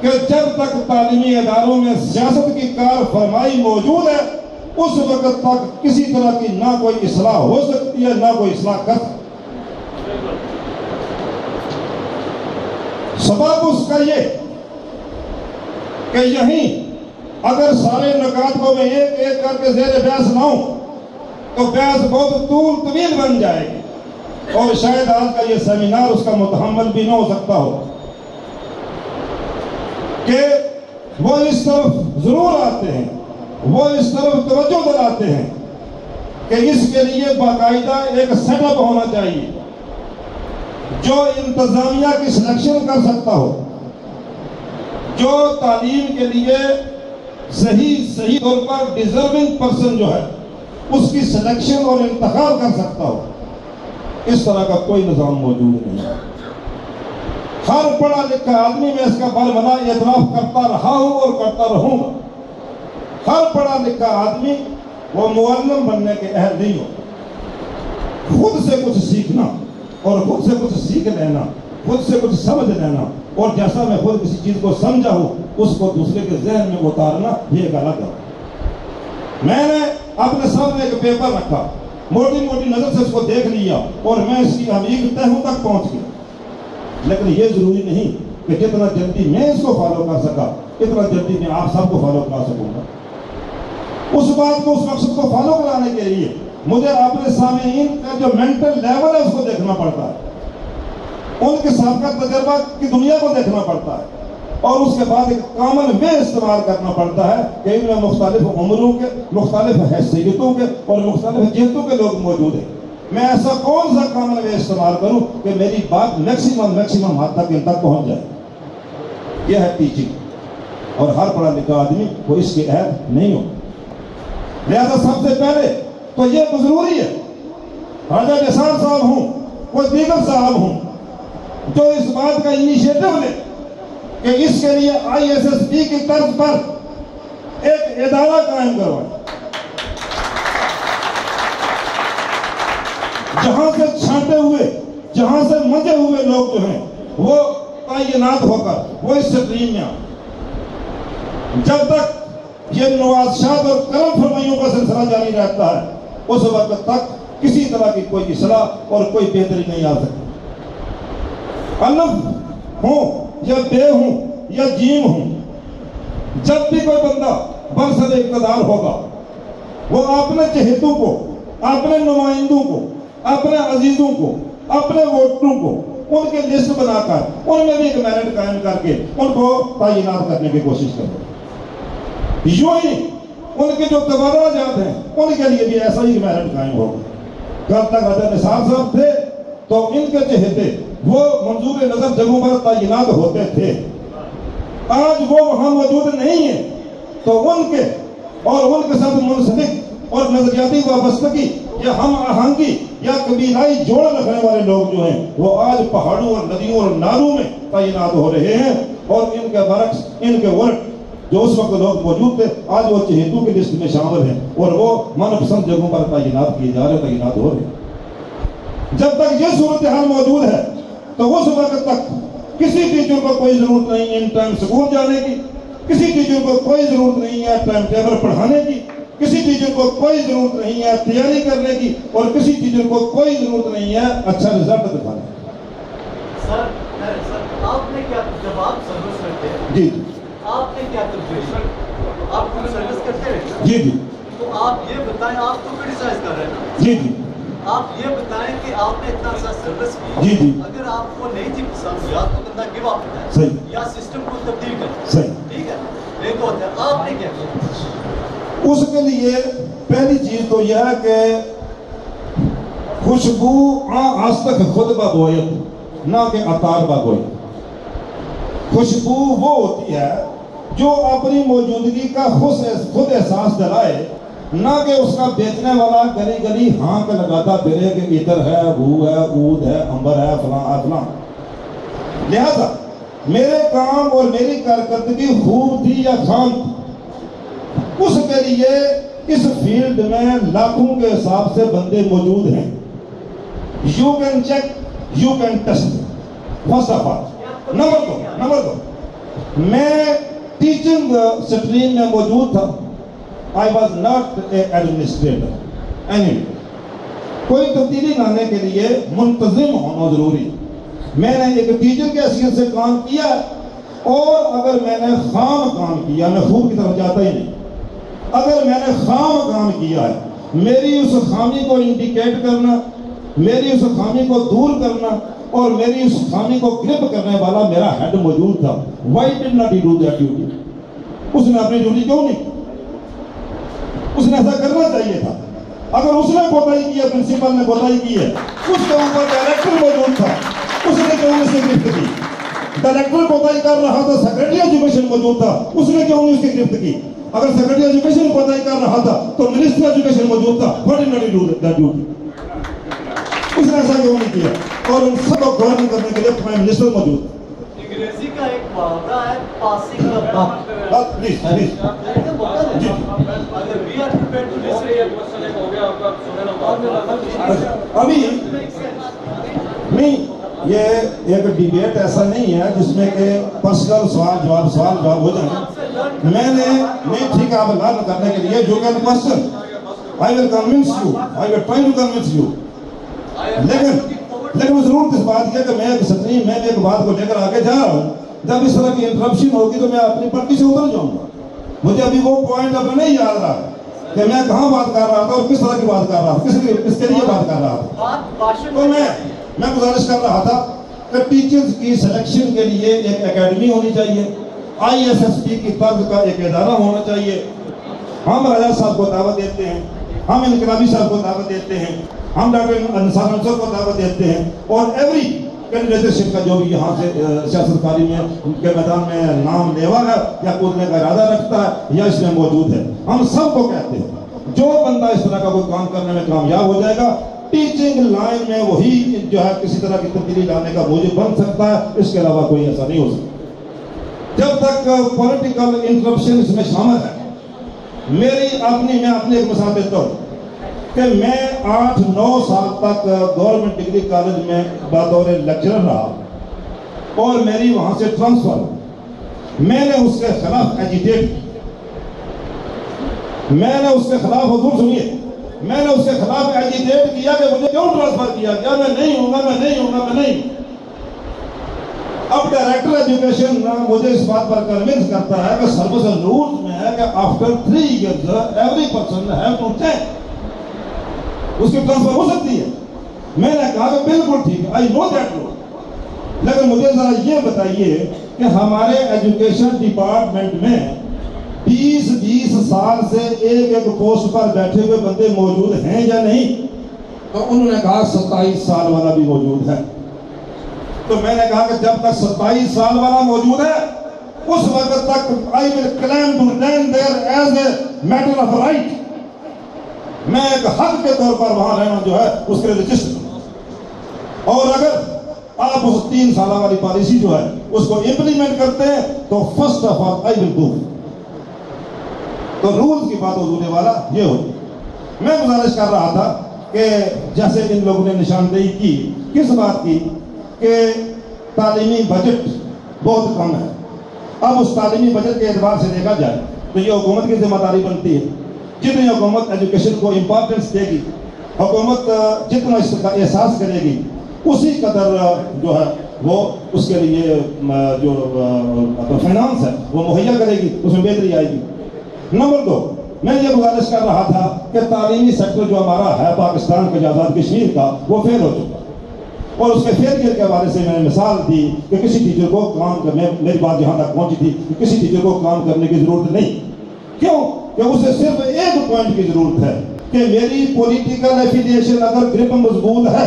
کہ جب تک تعلیمی اداروں میں سیاست کی کار فرمائی موجود ہے اس وقت تک کسی طرح کی نہ کوئی اصلاح ہو سکتی ہے نہ کوئی اصلاح کر سکتی۔ سبب اس کا یہ کہ یہیں اگر سارے نکات کو میں ایک ایک کر کے زیر بحث لاؤں تو بحث بہت طویل بن جائے گی اور شاید آج کا یہ سیمینار اس کا متحمل بھی نہ ہو سکتا ہو کہ وہ اس طرف ضرور آتے ہیں، وہ اس طرف توجہ دلاتے ہیں کہ اس کے لیے باقاعدہ ایک سیٹ اپ ہونا چاہیے جو انتظامیہ کی سلیکشن کر سکتا ہو، جو تعلیم کے لیے صحیح طور پر ڈیزرونگ پرسن جو ہے اس کی سلیکشن اور انتخاب کر سکتا ہو، اس طرح کا کوئی نظام موجود نہیں۔ ہر پڑھا لکھا آدمی میں اس کا برملا اعتراف کرتا رہا ہوں اور کرتا رہوں گا۔ ہر پڑھا لکھا آدمی وہ معلم بننے کے اہل نہیں ہو۔ خود سے کچھ سیکھنا اور خود سے کچھ سیکھ لینا، خود سے کچھ سمجھ لینا، اور جیسا میں خود کسی چیز کو سمجھا ہوں اس کو دوسرے کے ذہن میں اتارنا، یہ ایک الگ ہے۔ میں نے اپنے سامنے ایک پیپر رکھا، موٹی موٹی نظر سے اس کو دیکھ لیا اور میں اس کی عمیق تہوں تک پہنچ گیا، لیکن یہ ضروری نہیں کہ جتنا جلدی میں اس کو فالو کر سکا اتنا جلدی میں آپ سب کو فالو کرا سکوں گا۔ اس بات کو، اس مقصد کو فالو کرانے کے لیے مجھے اپنے سامعین کا جو مینٹل لیول ہے اس کو دیکھنا پڑتا ہے، ان کے سابقہ تجربہ کی دنیا کو دیکھنا پڑتا ہے، اور اس کے بعد ایک کامن وے استعمال کرنا پڑتا ہے کہ ان میں مختلف عمروں کے، مختلف حیثیتوں کے اور مختلف جہتوں کے لوگ موجود ہیں۔ میں ایسا کون سا کامن وے استعمال کروں کہ میری بات میکسیمم حد تک ان تک پہنچ جائے۔ یہ ہے ٹیچنگ، اور ہر پڑھا لکھا آدمی وہ اس کے اہل نہیں ہو۔ لہذا سب سے پہلے تو یہ ضروری ہے، راجہ نثار صاحب ہوں، کوئی دیگر صاحب ہوں، جو اس بات کا انیشیٹو لے کہ اس کے لیے ISSB کی طرز پر ایک ادارہ قائم کروائے، جہاں سے چھانٹے ہوئے، جہاں سے منجے ہوئے لوگ جو ہیں وہ تعینات ہو کر وہ اس سٹریم میں آئیں۔ جب تک یہ نوازشات اور کرم فرمائیوں کا سلسلہ جاری رہتا ہے اس وقت تک کسی طرح کی کوئی اصلاح اور کوئی بہتری نہیں آ سکتی۔ الف ہوں یا بے ہوں یا جیم ہوں، جب بھی کوئی بندہ برسر اقتدار ہوگا وہ اپنے چہتوں کو، اپنے نمائندوں کو، اپنے عزیزوں کو، اپنے ووٹروں کو ان کے لسٹ بنا کر ان میں بھی ایک میرٹ قائم کر کے ان کو تعینات کرنے کی کوشش کرے۔ یوں ہی ان کے جو تبادلہ جات ہیں ان کے لیے بھی ایسا ہی میرٹ قائم ہوگا۔ کل تک راجہ نثار صاحب تھے تو ان کے چہتے وہ منظور نظر جگہوں پر تعینات ہوتے تھے، آج وہ وہاں موجود نہیں ہیں تو ان کے اور ان کے ساتھ منسلک اور نظریاتی وابستگی یا ہم آہنگی یا قبیلائی جوڑ رکھنے والے لوگ جو ہیں وہ آج پہاڑوں اور ندیوں اور نالوں میں تعینات ہو رہے ہیں، اور ان کے برعکس ان کے ورک جو اس وقت لوگ موجود تھے آج وہ چہتوں کی لسٹ میں شامل ہیں اور وہ من پسند جگہوں پر تعینات کیے جا رہے، تعینات ہو رہے۔ جب تک یہ صورتحال موجود ہے تو اس وقت تک کسی ٹیچر کو کوئی ضرورت نہیں ہے ان ٹائم اسکول جانے کی، کسی ٹیچر کو کوئی ضرورت نہیں ہے ٹائم ٹیبل پڑھانے کی، کسی ٹیچر کو کوئی ضرورت نہیں ہے تیاری کرنے کی، اور کسی ٹیچر کو کوئی ضرورت نہیں ہے اچھا رزلٹ دکھانے کی۔ سر آپ نے کیا، جب آپ سروس کرتے ہیں جی آپ نے کیا تجربہ، آپ کو سروس کرتے ہیں جی جی تو آپ یہ بتائیں، آپ تو کرٹیسائز کر رہے ہیں نا، جی جی آپ یہ بتائیں کہ آپ نے اتنا سا سروس جی کی، جی اگر آپ کو نہیں تھی پسند یا تو بندہ گیو اپ کرتا ہے صحیح، یا سسٹم کو تبدیل کرتا ہے، صحیح، ٹھیک ہے، ایک ہوتا ہے آپ نے کیا کیا؟ اس کے لیے پہلی چیز تو یہ ہے کہ خوشبو آج تک خود بگویت نہ کہ عطار بگویت۔ خوشبو وہ ہوتی ہے جو اپنی موجودگی کا خود احساس دلائے، نہ کہ اس کا بیچنے والا گلی گلی ہانک لگاتا پھرے کہ ادھر ہے، بھو ہے، عود ہے، امبر ہے، فلاں ہے، فلاں۔ لہذا میرے کام اور میری کارکردگی خوب تھی یا خام تھی، اس کے لیے اس فیلڈ میں لاکھوں کے حساب سے بندے موجود ہیں۔ You can check, you can test. First of all, number دو، میں ٹیچنگ سٹریم میں موجود تھا۔ I was not an administrator. Anyway, کوئی تبدیلی لانے کے لیے منتظم ہونا ضروری۔ میں نے ایک ٹیچر کی حیثیت سے کام کیا، اور اگر میں نے خام کام کیا، میں خوب کی طرف جاتا ہی نہیں، اگر میں نے خام کام کیا ہے، میری اس خامی کو انڈیکیٹ کرنا، میری اس خامی کو دور کرنا اور میری اس خامی کو گرپ کرنے والا میرا ہیڈ موجود تھا۔ Why did not he do that duty؟ اس نے اپنی ڈیوٹی کیوں نہیں؟ اس نے ایسا کرنا چاہیے تھا۔ اگر اس نے کوتاہی کی ہے، پرنسپل نے کوتاہی کی ہے، اس کے اوپر ڈائریکٹر موجود تھا، اس نے کیوں اس کی گرفت کی؟ ڈائریکٹر کوتاہی کر رہا تھا، سیکرٹری ایجوکیشن موجود تھا، اس نے کیوں نہیں اس کی گرفت کی؟ اگر سیکرٹری ایجوکیشن کو پتہ کر رہا تھا تو منسٹر ایجوکیشن موجود تھا. What did he do that duty? اس نے ایسا کیوں نہیں کیا؟ اور ان سب کو گورن کرنے کے لیے پرائم منسٹر موجود تھا. انگریزی کا ایک محاورہ ہے passing the buck. Please please جی ابھی نہیں، یہ ایک ڈیبیٹ ایسا نہیں ہے جس میں کہ پرسنل سوال جواب ہو جائے. میں نے نہیں ٹھیک ہے، آپ لرن کرنے کے لیے جو can question I will convince you, I will try to convince you. لیکن میں ضرور اس بات کیا کہ میں ایک بات کو لے کر آگے جا رہا ہوں. جب اس طرح کی انٹرپشن ہوگی تو میں اپنی پٹی سے اتر جاؤں گا. مجھے ابھی وہ پوائنٹ اب نہیں یاد رہا کہ میں کہاں بات کر رہا تھا اور کس طرح کی بات کر رہا تھا، کس کے لیے بات کر رہا تھا. تو میں گزارش کر رہا تھا کہ ٹیچرز کی سلیکشن کے لیے ایک اکیڈمی ہونی چاہیے، ISSP کی طرز کا ایک ادارہ ہونا چاہیے. ہم راجہ صاحب کو دعوت دیتے ہیں، ہم انقلابی صاحب کو دعوت دیتے ہیں، ہم ڈاکٹر انصار انصر کو دعوت دیتے ہیں، اور ایوری کینڈیڈیٹشپ کا جو بھی یہاں سے سیاست کاری میں ان کے میدان میں نام لیوا ہے یا کودنے کا ارادہ رکھتا ہے یا اس میں موجود ہے، ہم سب کو کہتے ہیں جو بندہ اس طرح کا کوئی کام کرنے میں کامیاب ہو جائے گا ٹیچنگ لائن میں وہی جو ہے کسی طرح کی تبدیلی لانے کا موجب بن سکتا ہے. اس کے علاوہ کوئی ایسا نہیں ہو سکتا. جب تک پولیٹیکل انٹرپشن اس میں شامل ہے، میں اپنی ایک مثال دیتا ہوں کہ میں 8-9 سال تک گورنمنٹ ڈگری کالج میں بطور لیکچرر رہا اور میری وہاں سے ٹرانسفر. میں نے اس کے خلاف ایجیٹیٹ، میں نے اس کے خلاف، حضور سنیے، میں نے اس کے خلاف ایجیٹیٹ کیا کہ مجھے کیوں ٹرانسفر کیا گیا، میں نہیں ہوں گا. اب ڈائریکٹر ایجوکیشن مجھے اس بات پر کنونس کرتا ہے کہ سروس رولز میں ہے کہ after 3 years every person have to change, اس کی ٹرانسفر ہو سکتی ہے. میں نے کہا کہ بالکل ٹھیک ہے، آئی نو دیٹ رول. لیکن مجھے ذرا یہ بتائیے کہ ہمارے ایجوکیشن ڈپارٹمنٹ میں 20 سال سے ایک پوسٹ پر بیٹھے ہوئے بندے موجود ہیں یا نہیں؟ تو انہوں نے کہا 27 سال والا بھی موجود ہے. تو میں نے کہا کہ جب تک 27 سال والا موجود ہے اس وقت تک I will claim to remain there as a matter of right. میں ایک حق کے طور پر وہاں رہنا جو ہے اس کے رجسٹر. اور اگر آپ اس 3 سالہ والی پالیسی جو ہے اس کو امپلیمنٹ کرتے ہیں تو first of all I will do. تو رول کی بات ہونے والا یہ ہوتی. میں گزارش کر رہا تھا کہ جیسے ان لوگوں نے نشاندہی کی کس بات کی کہ تعلیمی بجٹ بہت کم ہے. اب اس تعلیمی بجٹ کے اعتبار سے دیکھا جائے تو یہ حکومت کی ذمہ داری بنتی ہے. جتنی حکومت ایجوکیشن کو امپورٹنس دے گی، حکومت جتنا اس کا احساس کرے گی، اسی قدر جو ہے وہ اس کے لیے جو فائنانس ہے وہ مہیا کرے گی، اس میں بہتری آئے گی. نمبر 2، میں یہ گزارش کر رہا تھا کہ تعلیمی سیکٹر جو ہمارا ہے پاکستان کے آزاد کشمیر کا وہ فیل ہو چکا. اور اس کے فیلئر کے حوالے سے میں نے مثال دی کہ کسی ٹیچر کو کام کرنے، میری بات جہاں تک پہنچی تھی کہ کسی ٹیچر کو کام کرنے کی ضرورت نہیں. کیوں کہ اسے صرف ایک پوائنٹ کی ضرورت ہے کہ میری پولیٹیکل ایفیلیشن اگر گرپ مضبوط ہے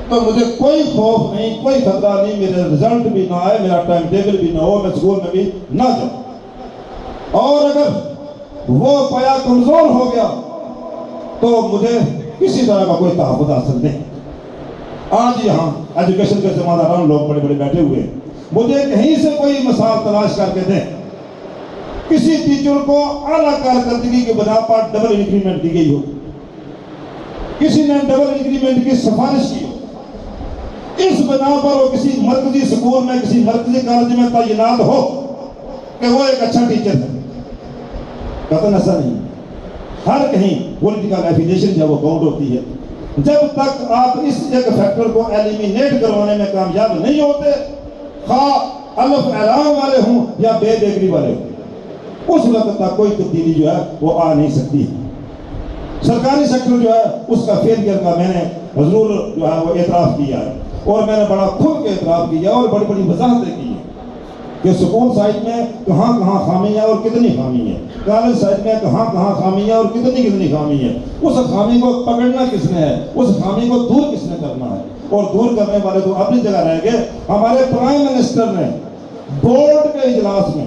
تو مجھے کوئی خوف نہیں، کوئی خطرہ نہیں، میرے رزلٹ بھی نہ آئے، میرا ٹائم ٹیبل بھی نہ ہو، میں اسکول میں بھی نہ جاؤں. اور اگر وہ پایا کمزور ہو گیا تو مجھے کسی طرح کا کوئی تحفظ حاصل نہیں. آج یہاں ایجوکیشن کے ذمہ داران لوگ بڑے بڑے بیٹھے ہوئے ہیں، مجھے کہیں سے کوئی مثال تلاش کر کے دیں کسی ٹیچر کو اعلیٰ کارکردگی کی بنا پر ڈبل انکریمنٹ دی گئی ہو، کسی نے ڈبل انکریمنٹ کی سفارش کی ہو، اس بنا پر وہ کسی مرکزی سکول میں، کسی مرکزی کالج میں تعینات ہو کہ وہ ایک اچھا ٹیچر ہے. قطعاً ایسا نہیں. ہر کہیں پولیٹیکل ایفیلیشن جب وہ کاؤنٹ ہوتی ہے. جب تک آپ اس ایک فیکٹر کو ایلیمینیٹ کروانے میں کامیاب نہیں ہوتے، خواہ الف اعلام والے ہوں یا بے ڈگری والے ہوں، اس وقت تک کوئی تبدیلی جو ہے وہ آ نہیں سکتی. سرکاری سیکٹر جو ہے اس کا فیلئر کا میں نے ضرور جو ہے وہ اعتراف کیا ہے، اور میں نے بڑا کھل کے اعتراف کیا اور بڑی بڑی وضاحتیں کی ہیں کہ سکول سائٹ میں کہاں کہاں خامی ہے اور کتنی خامی ہے، کالج سائٹ میں کہاں کہاں خامی ہے اور کتنی خامی ہے. اس خامی کو پکڑنا کس نے ہے، اس خامی کو دور کس نے کرنا ہے، اور دور کرنے والے تو اپنی جگہ رہ گئے. ہمارے پرائم منسٹر نے بورڈ کے اجلاس میں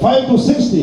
5 to 60,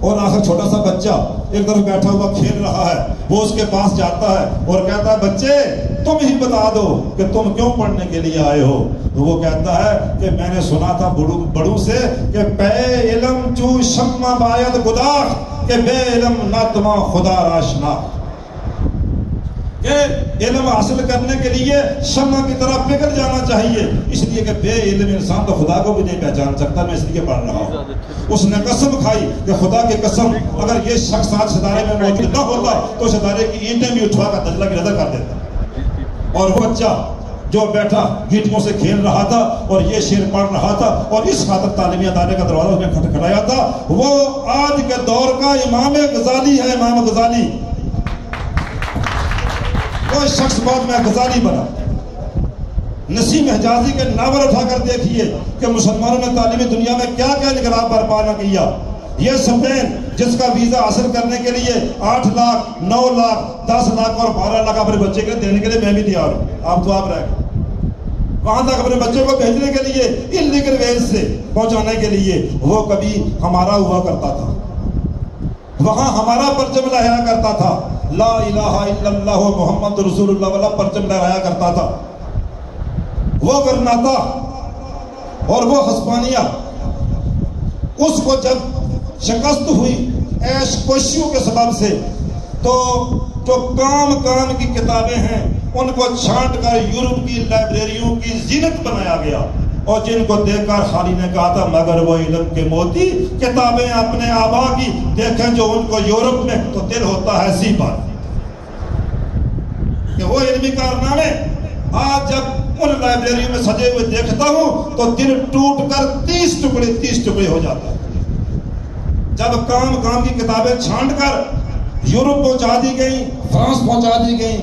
اور آخر چھوٹا سا بچہ ایک طرف بیٹھا ہوا کھیل رہا ہے، وہ اس کے پاس جاتا ہے اور کہتا ہے بچے تم ہی بتا دو کہ تم کیوں پڑھنے کے لیے آئے ہو؟ تو وہ کہتا ہے کہ میں نے سنا تھا بڑوں سے کہ بے علم چو شمع باید گداخ، کہ بے علم نہ تما خدا راشنا، کہ علم حاصل کرنے کے لیے شمع کی طرح پگھل جانا چاہیے، اس لیے کہ بے علم انسان تو خدا کو بھی نہیں پہچان سکتا، میں اس لیے پڑھ رہا ہوں۔ اس نے قسم کھائی کہ خدا کی قسم اگر یہ شخص آج ستارے میں موجود نہ ہوتا تو ستارے کی اینٹیں بھی اٹھوا کر دجلہ کی نظر کر دیتا۔ اور وہ بچہ جو بیٹھا گیٹیوں سے کھیل رہا تھا اور یہ شعر پڑھ رہا تھا اور اس خاطر تعلیمی ادارے کا دروازہ اس نے کھٹکھٹایا تھا، وہ آج کے دور کا امام غزالی ہے، امام غزالی۔ کوئی شخص بعد میں غزالی بنا۔ نسیم حجازی کے ناول اٹھا کر دیکھیے کہ مسلمانوں نے تعلیمی دنیا میں کیا کیا انقلاب برپا نہ کیا۔ یہ اسپین جس کا ویزا حاصل کرنے کے لیے 8 لاکھ 9 لاکھ 10 لاکھ اور 12 لاکھ اپنے بچے کے دینے کے لیے میں بھی تیار ہوں، آپ تو آپ رہ گئے وہاں تک اپنے بچوں کو بھیجنے کے لیے انلیگل ویز سے پہنچانے کے لیے وہ کبھی ہمارا ہوا کرتا تھا، وہاں ہمارا پرچم لہرایا کرتا تھا، لا الہ الا اللہ محمد رسول اللہ والا پرچم لہرایا کرتا تھا۔ وہ گرناتا اور وہ ہسپانیہ، اس کو جب شکست ہوئی ایش کوشیوں کے سبب سے، تو جو کام کی کتابیں ہیں ان کو چھانٹ کر یورپ کی لائبریریوں کی زینت بنایا گیا، اور جن کو دیکھ کر خالی نے کہا تھا مگر وہ علم کے موتی کتابیں اپنے آبا کی دیکھیں جو ان کو یورپ میں، تو دل ہوتا ہے سی بات کہ وہ علمی کارنامے آج جب ان لائبریریوں میں سجے ہوئے دیکھتا ہوں تو دل ٹوٹ کر 30 ٹکڑے ہو جاتا ہے۔ جب کام کی کتابیں چھانٹ کر یورپ پہنچا دی گئی، فرانس پہنچا دی گئی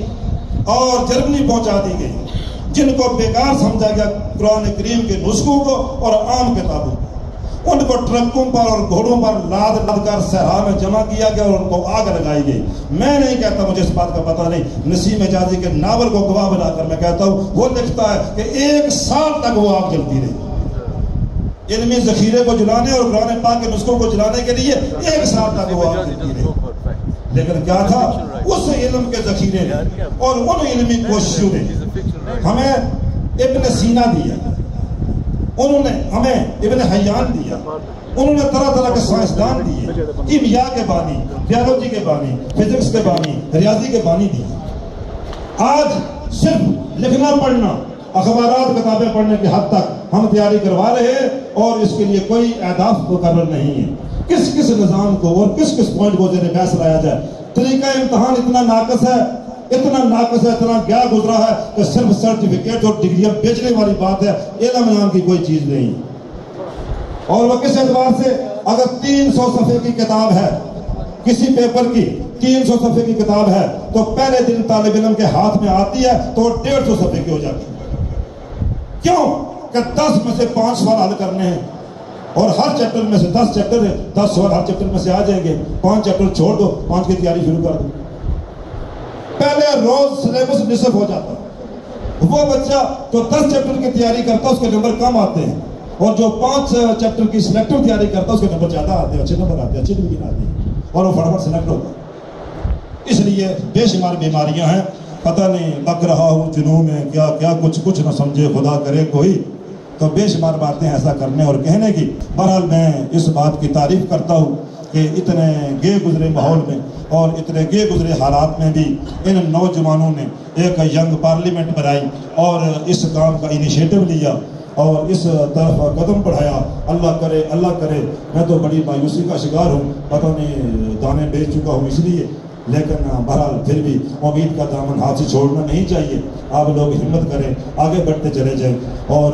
اور جرمنی پہنچا دی گئی، جن کو بیکار سمجھا گیا قرآن کریم کے نسخوں کو اور عام کتابوں کو، ان کو ٹرکوں پر اور گھوڑوں پر لاد کر صحرا میں جمع کیا گیا اور ان کو آگ لگائی گئی۔ میں نہیں کہتا، مجھے اس بات کا پتہ نہیں، نسیم حجازی کے ناول کو گواہ بنا کر میں کہتا ہوں، وہ لکھتا ہے کہ 1 سال تک وہ آگ جلتی رہی، علمی ذخیرے کو جلانے اور قرآن پاک کے نسخوں کو جلانے کے لیے 1 سال تک وہ آگ جلتی رہی۔ لیکن کیا تھا اس علم کے ذخیرے نے اور ان علمی کوششوں نے ہمیں ابن سینا دیا، انہوں نے ہمیں ابن حیان دیا، انہوں نے طرح طرح کے سائنسدان دیے، کیمیا کے بانی، بیولوجی کے بانی، فزکس کے بانی، ریاضی کے بانی دیے۔ آج صرف لکھنا پڑھنا، اخبارات کتابیں پڑھنے کی حد تک ہم تیاری کروا رہے ہیں اور اس کے لیے کوئی اہداف مقرر نہیں ہے، کس نظام کو اور کس پوائنٹ کو زیر بحث لایا جائے۔ طریقہ امتحان اتنا ناقص ہے، اتنا گیا گزرا ہے کہ صرف سرٹیفکیٹ اور ڈگریاں بیچنے والی بات ہے، علم نام کی کوئی چیز نہیں۔ اور وہ کس اعتبار سے، اگر 300 صفحے کی کتاب ہے کسی پیپر کی، 300 صفحے کی کتاب ہے تو پہلے دن طالب علم کے ہاتھ میں آتی ہے تو 150 صفحے کی ہو جاتی ہے۔ کیوں کہ 10 میں سے 5 سوال حل کرنے ہیں اور ہر چیپٹر میں سے 10 چیپٹر ہے، 10 سوال ہر چیپٹر میں سے آ جائیں گے، 5 چیپٹر چھوڑ دو، 5 کی تیاری شروع کر دو۔ پہلے روز سلیبس نصف ہو جاتا، وہ بچہ جو 10 چیپٹر کی تیاری کرتا اس کے نمبر کم آتے ہیں، اور جو 5 چیپٹر کی سلیکٹو تیاری کرتا اس کے نمبر زیادہ آتے ہیں، اچھے نمبر آتے ہیں، اچھی ڈویژن آتی ہے اور وہ فٹافٹ سلیکٹ ہوتا ہے۔ اس لیے بے شمار بیماریاں ہیں، پتہ نہیں لگ رہا ہوں جنوں میں کیا کچھ نہ سمجھے خدا کرے کوئی، تو بے شمار باتیں ایسا کرنے اور کہنے کی۔ بہرحال میں اس بات کی تعریف کرتا ہوں کہ اتنے گئے گزرے ماحول میں اور اتنے گئے گزرے حالات میں بھی ان نوجوانوں نے ایک ینگ پارلیمنٹ بنائی اور اس کام کا انیشیٹو لیا اور اس طرف قدم بڑھایا۔ اللہ کرے میں تو بڑی مایوسی کا شکار ہوں، پتہ نہیں دانے بیچ چکا ہوں اس لیے، لیکن بہرحال پھر بھی امید کا دامن ہاتھ سے چھوڑنا نہیں چاہیے۔ آپ لوگ ہمت کریں، آگے بڑھتے چلے جائیں اور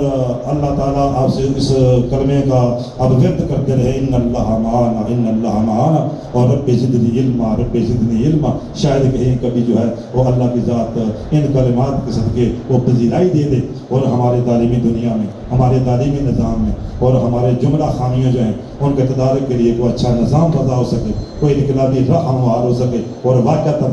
اللہ تعالیٰ آپ سے اس کلمے کا اب ورد کرتے رہے، ان اللہ معانا اور رب زدنی علما۔ شاید کہیں کبھی جو ہے وہ اللہ کی ذات ان کلمات کے صدقے وہ پذیرائی دے دے اور ہمارے تعلیمی دنیا میں، ہمارے تعلیمی نظام میں اور ہمارے جملہ خامیاں جو ہیں ان کے تدارک کے لیے کوئی اچھا نظام وضع ہو سکے، کوئی انقلابی راہ ہموار ہو سکے اور واقعتاً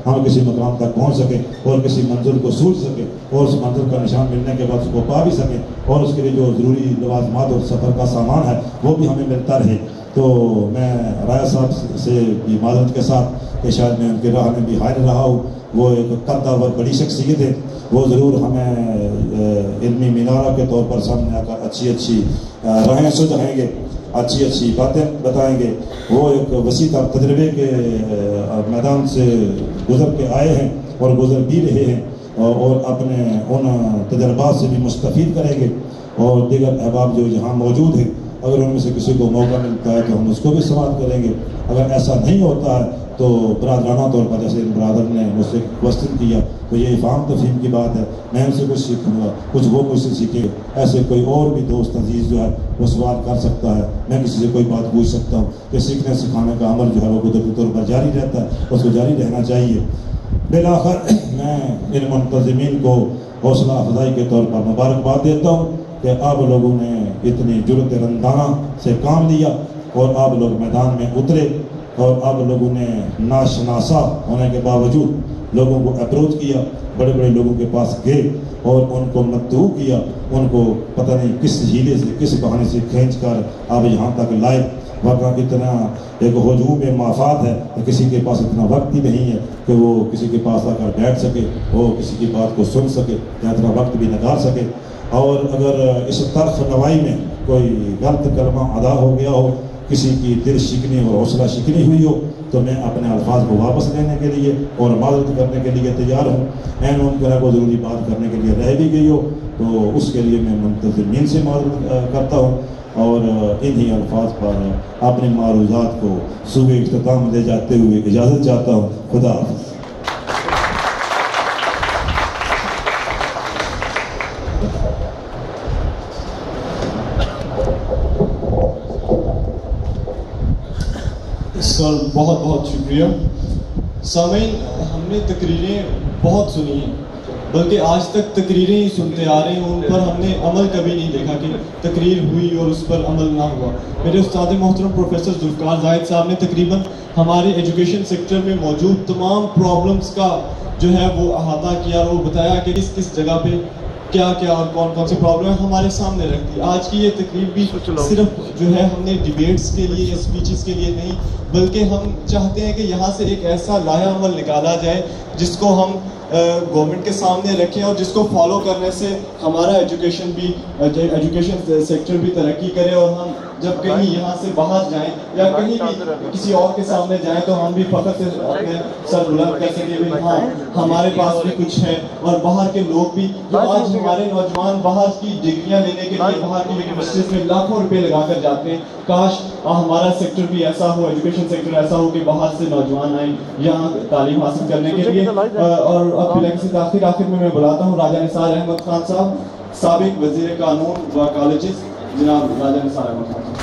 ہم کسی مقام تک پہنچ سکے اور کسی منزل کو سوچ سکے اور اس منزل کا نشان ملنے کے بعد اس کو پا بھی سکے اور اس کے لیے جو ضروری لوازمات اور سفر کا سامان ہے وہ بھی ہمیں ملتا رہے۔ تو میں رایا صاحب سے بھی معذرت کے ساتھ کہ شاید میں ان کے راہ میں بھی حائل رہا ہوں. وہ ایک قدور بڑی شخصیت ہے. وہ ضرور ہمیں علمی مینارہ کے طور پر سامنے آ کر اچھی راہیں سجھائیں گے, اچھی باتیں بتائیں گے. وہ ایک وسیع تر تجربے کے میدان سے گزر کے آئے ہیں اور گزر بھی رہے ہیں, اور اپنے ان تجربات سے بھی مستفید کریں گے. اور دیگر احباب جو یہاں موجود ہیں, اگر ان میں سے کسی کو موقع ملتا ہے تو ہم اس کو بھی سماعت کریں گے. اگر ایسا نہیں ہوتا ہے تو برادرانہ طور پر جیسے برادر نے مجھ سے کوشچن کیا تو یہ افہام تفہیم کی بات ہے, میں ان سے کچھ سیکھوں گا, کچھ وہ مجھ سے سیکھے. ایسے کوئی اور بھی دوست عزیز جو ہے وہ سوال کر سکتا ہے, میں کسی سے کوئی بات پوچھ سکتا ہوں. کہ سیکھنے سکھانے کا عمل جو ہے وہ قدرتی طور پر جاری رہتا ہے, اس کو جاری رہنا چاہیے. بالآخر میں ان منتظمین کو حوصلہ افزائی کے طور پر مبارکباد دیتا ہوں کہ آپ لوگوں نے اتنی جرأت رندانہ سے کام لیا اور آپ لوگ میدان میں اترے, اور آپ لوگوں نے ناشناسا ہونے کے باوجود لوگوں کو اپروچ کیا, بڑے بڑے لوگوں کے پاس گئے اور ان کو مدعو کیا, ان کو پتہ نہیں کس ہیلے سے کس بہانے سے کھینچ کر آپ یہاں تک لائے. واقعہ اتنا ایک ہجوم مافات ہے کہ کسی کے پاس اتنا وقت ہی نہیں ہے کہ وہ کسی کے پاس آ کر بیٹھ سکے, وہ کسی کی بات کو سن سکے یا اتنا وقت بھی نکال سکے. اور اگر اس طرف نوائی میں کوئی غلط کلمہ ادا ہو گیا ہو, کسی کی دل شکنی اور حوصلہ شکنی ہوئی ہو, تو میں اپنے الفاظ کو واپس لینے کے لیے اور معذرت کرنے کے لیے تیار ہوں. این ممکنہ کو ضروری بات کرنے کے لیے رہ بھی گئی ہو تو اس کے لیے میں منتظمین سے معذرت کرتا ہوں, اور انہی الفاظ پر اپنے معروضات کو صوبے اختتام لے جاتے ہوئے اجازت چاہتا ہوں. خدا حافظ. سر بہت بہت شکریہ. سامعین, ہم نے تقریریں بہت سنی ہیں, بلکہ آج تک تقریریں ہی سنتے آ رہے ہیں, ان پر ہم نے عمل کبھی نہیں دیکھا کہ تقریر ہوئی اور اس پر عمل نہ ہوا. میرے استاد محترم پروفیسر ذوالفقار زاہد صاحب نے تقریباً ہمارے ایجوکیشن سیکٹر میں موجود تمام پرابلمز کا جو ہے وہ احاطہ کیا اور وہ بتایا کہ کس جگہ پہ کیا اور کون سی پرابلم ہے ہمارے سامنے رکھ دی. آج کی یہ تقریب بھی صرف جو ہے ہم نے ڈیبیٹس کے لیے یا اسپیچز کے لیے نہیں, بلکہ ہم چاہتے ہیں کہ یہاں سے ایک ایسا لائحہ عمل نکالا جائے جس کو ہم گورنمنٹ کے سامنے رکھیں اور جس کو فالو کرنے سے ہمارا ایجوکیشن سیکٹر بھی ترقی کرے, اور ہم جب کہیں یہاں سے باہر جائیں یا کہیں بھی کسی اور کے سامنے جائیں تو ہم بھی فخر سے اپنے سر بلند کر سکیں کہ ہاں ہمارے پاس بھی کچھ ہے. اور باہر کے لوگ بھی جو آج ہمارے نوجوان باہر کی ڈگریاں لینے کے لیے باہر کی یونیورسٹیز میں لاکھوں روپے لگا کر جاتے ہیں, کاش ہمارا سیکٹر بھی ایسا ہو, ایجوکیشن سیکٹر ایسا ہو کہ باہر سے نوجوان آئیں یہاں تعلیم حاصل کرنے کے لیے. اور اب بلا کسی آخر میں بلاتا ہوں راجہ نثار احمد خان صاحب, سابق وزیر قانون و کالجز, جناب راجہ نثار احمد خان صاحب.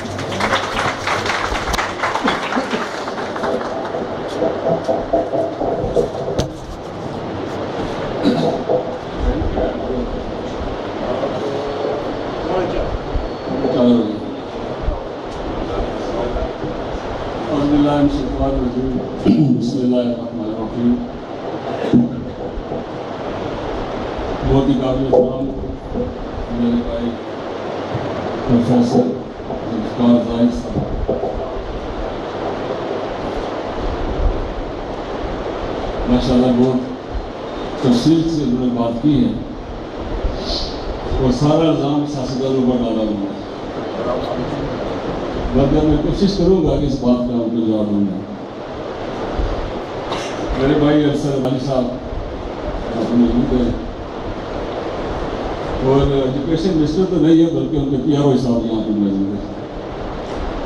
بسم اللہ الرحمن الرحیم. بہت ہی قابل احترام میرے بھائی پروفیسر ذوالفقار زاہد صاحب, ماشاء اللہ بہت تفصیل سے انہوں نے بات کی ہے اور سارا الزام سیاستدانوں پر ڈالا ہوا ہے. مگر میں کوشش کروں گا کہ اس بات کا ان کو جواب دوں گا. میرے بھائی ارسل علی صاحب موجود ہیں اور ایجوکیشن منسٹر تو نہیں ہے بلکہ ان کے پی آر او صاحب یہاں پہ موجود ہیں,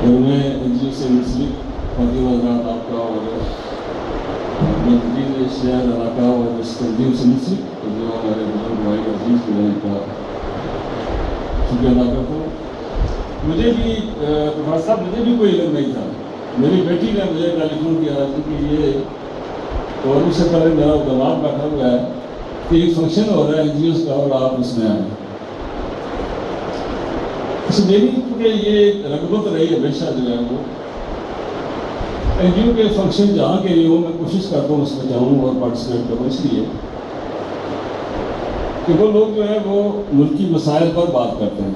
اور انہیں این جی او سے منسلک فاطمہ حضرات آپ کا اور منتظر شہر علاقہ اور اس تنظیم سے منسلک جو ہمارے بزرگ بھائی عزیز جو ہیں ان کا شکریہ ادا کرتا ہوں. مجھے بھی پروفیسر صاحب مجھے بھی کوئی علم نہیں تھا. میری بیٹی نے مجھے ٹیلی فون کیا کہ یہ اور اس سے پہلے میرا دماغ بیٹھا ہوا ہے کہ ایک فنکشن ہو رہا ہے این جی اوز کا اور آپ اس میں آئیں. اس میری کیونکہ یہ رغبت رہی ہمیشہ جو ہے وہ این جی او کے فنکشن جہاں کے لیے ہوں میں کوشش کرتا ہوں اس میں جاؤں اور پارٹیسپیٹ کروں, اس لیے کہ وہ لوگ جو ہے وہ ملکی مسائل پر بات کرتے ہیں.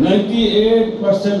98%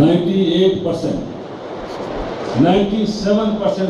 98%, 97%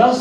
10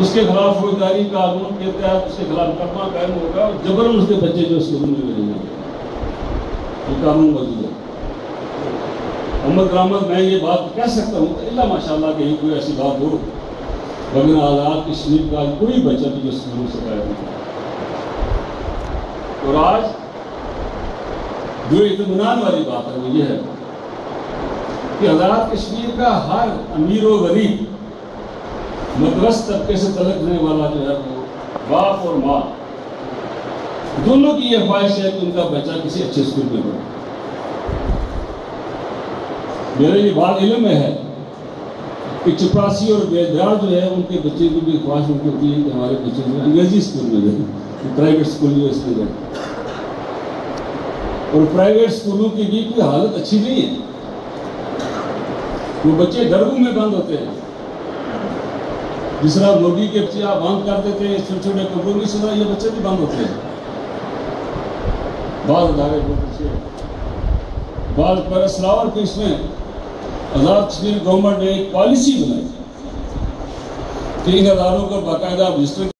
اس کے خلاف فوجداری قانون کے تحت اس کے خلاف مقدمہ قائم ہوگا اور جبرن اس کے بچے جو اسکول میں بھیجیں گے، یہ قانون موجود ہے۔ محمد رحمت میں یہ بات کہہ سکتا ہوں کہ اللہ ماشاءاللہ کہیں کوئی ایسی بات ہو، لیکن آزاد کشمیر کا کوئی بچہ بھی جو اسکول سے قائم نہیں۔ اور آج جو اطمینان والی بات ہے وہ یہ ہے کہ آزاد کشمیر کا ہر امیر و غریب مدرس طبقے سے تعلق رکھنے والا جو ہے وہ باپ اور ماں دونوں کی یہ خواہش ہے کہ ان کا بچہ کسی اچھے اسکول میں پڑھے۔ میرے یہ بات علم میں ہے کہ چپراسی اور بیدار جو ہے ان کے بچے کی بھی خواہش ان کی ہوتی ہے کہ ہمارے بچے جو انگریزی اسکول میں جائیں، پرائیویٹ اسکول جو اس میں جائیں، اور پرائیویٹ اسکولوں کی بھی کوئی حالت اچھی نہیں ہے، وہ بچے درگوں میں بند ہوتے ہیں، جس طرح مرغی کے بچے آپ بند کر دیتے ہیں چھوٹے چھوٹے کمروں کی طرح یہ بچے بھی بند ہوتے ہیں۔ بعض ادارے بہت اچھے بعض پر اسلاور کے اس میں آزاد کشمیر گورنمنٹ نے ایک پالیسی بنائی کہ ان اداروں کا باقاعدہ رجسٹر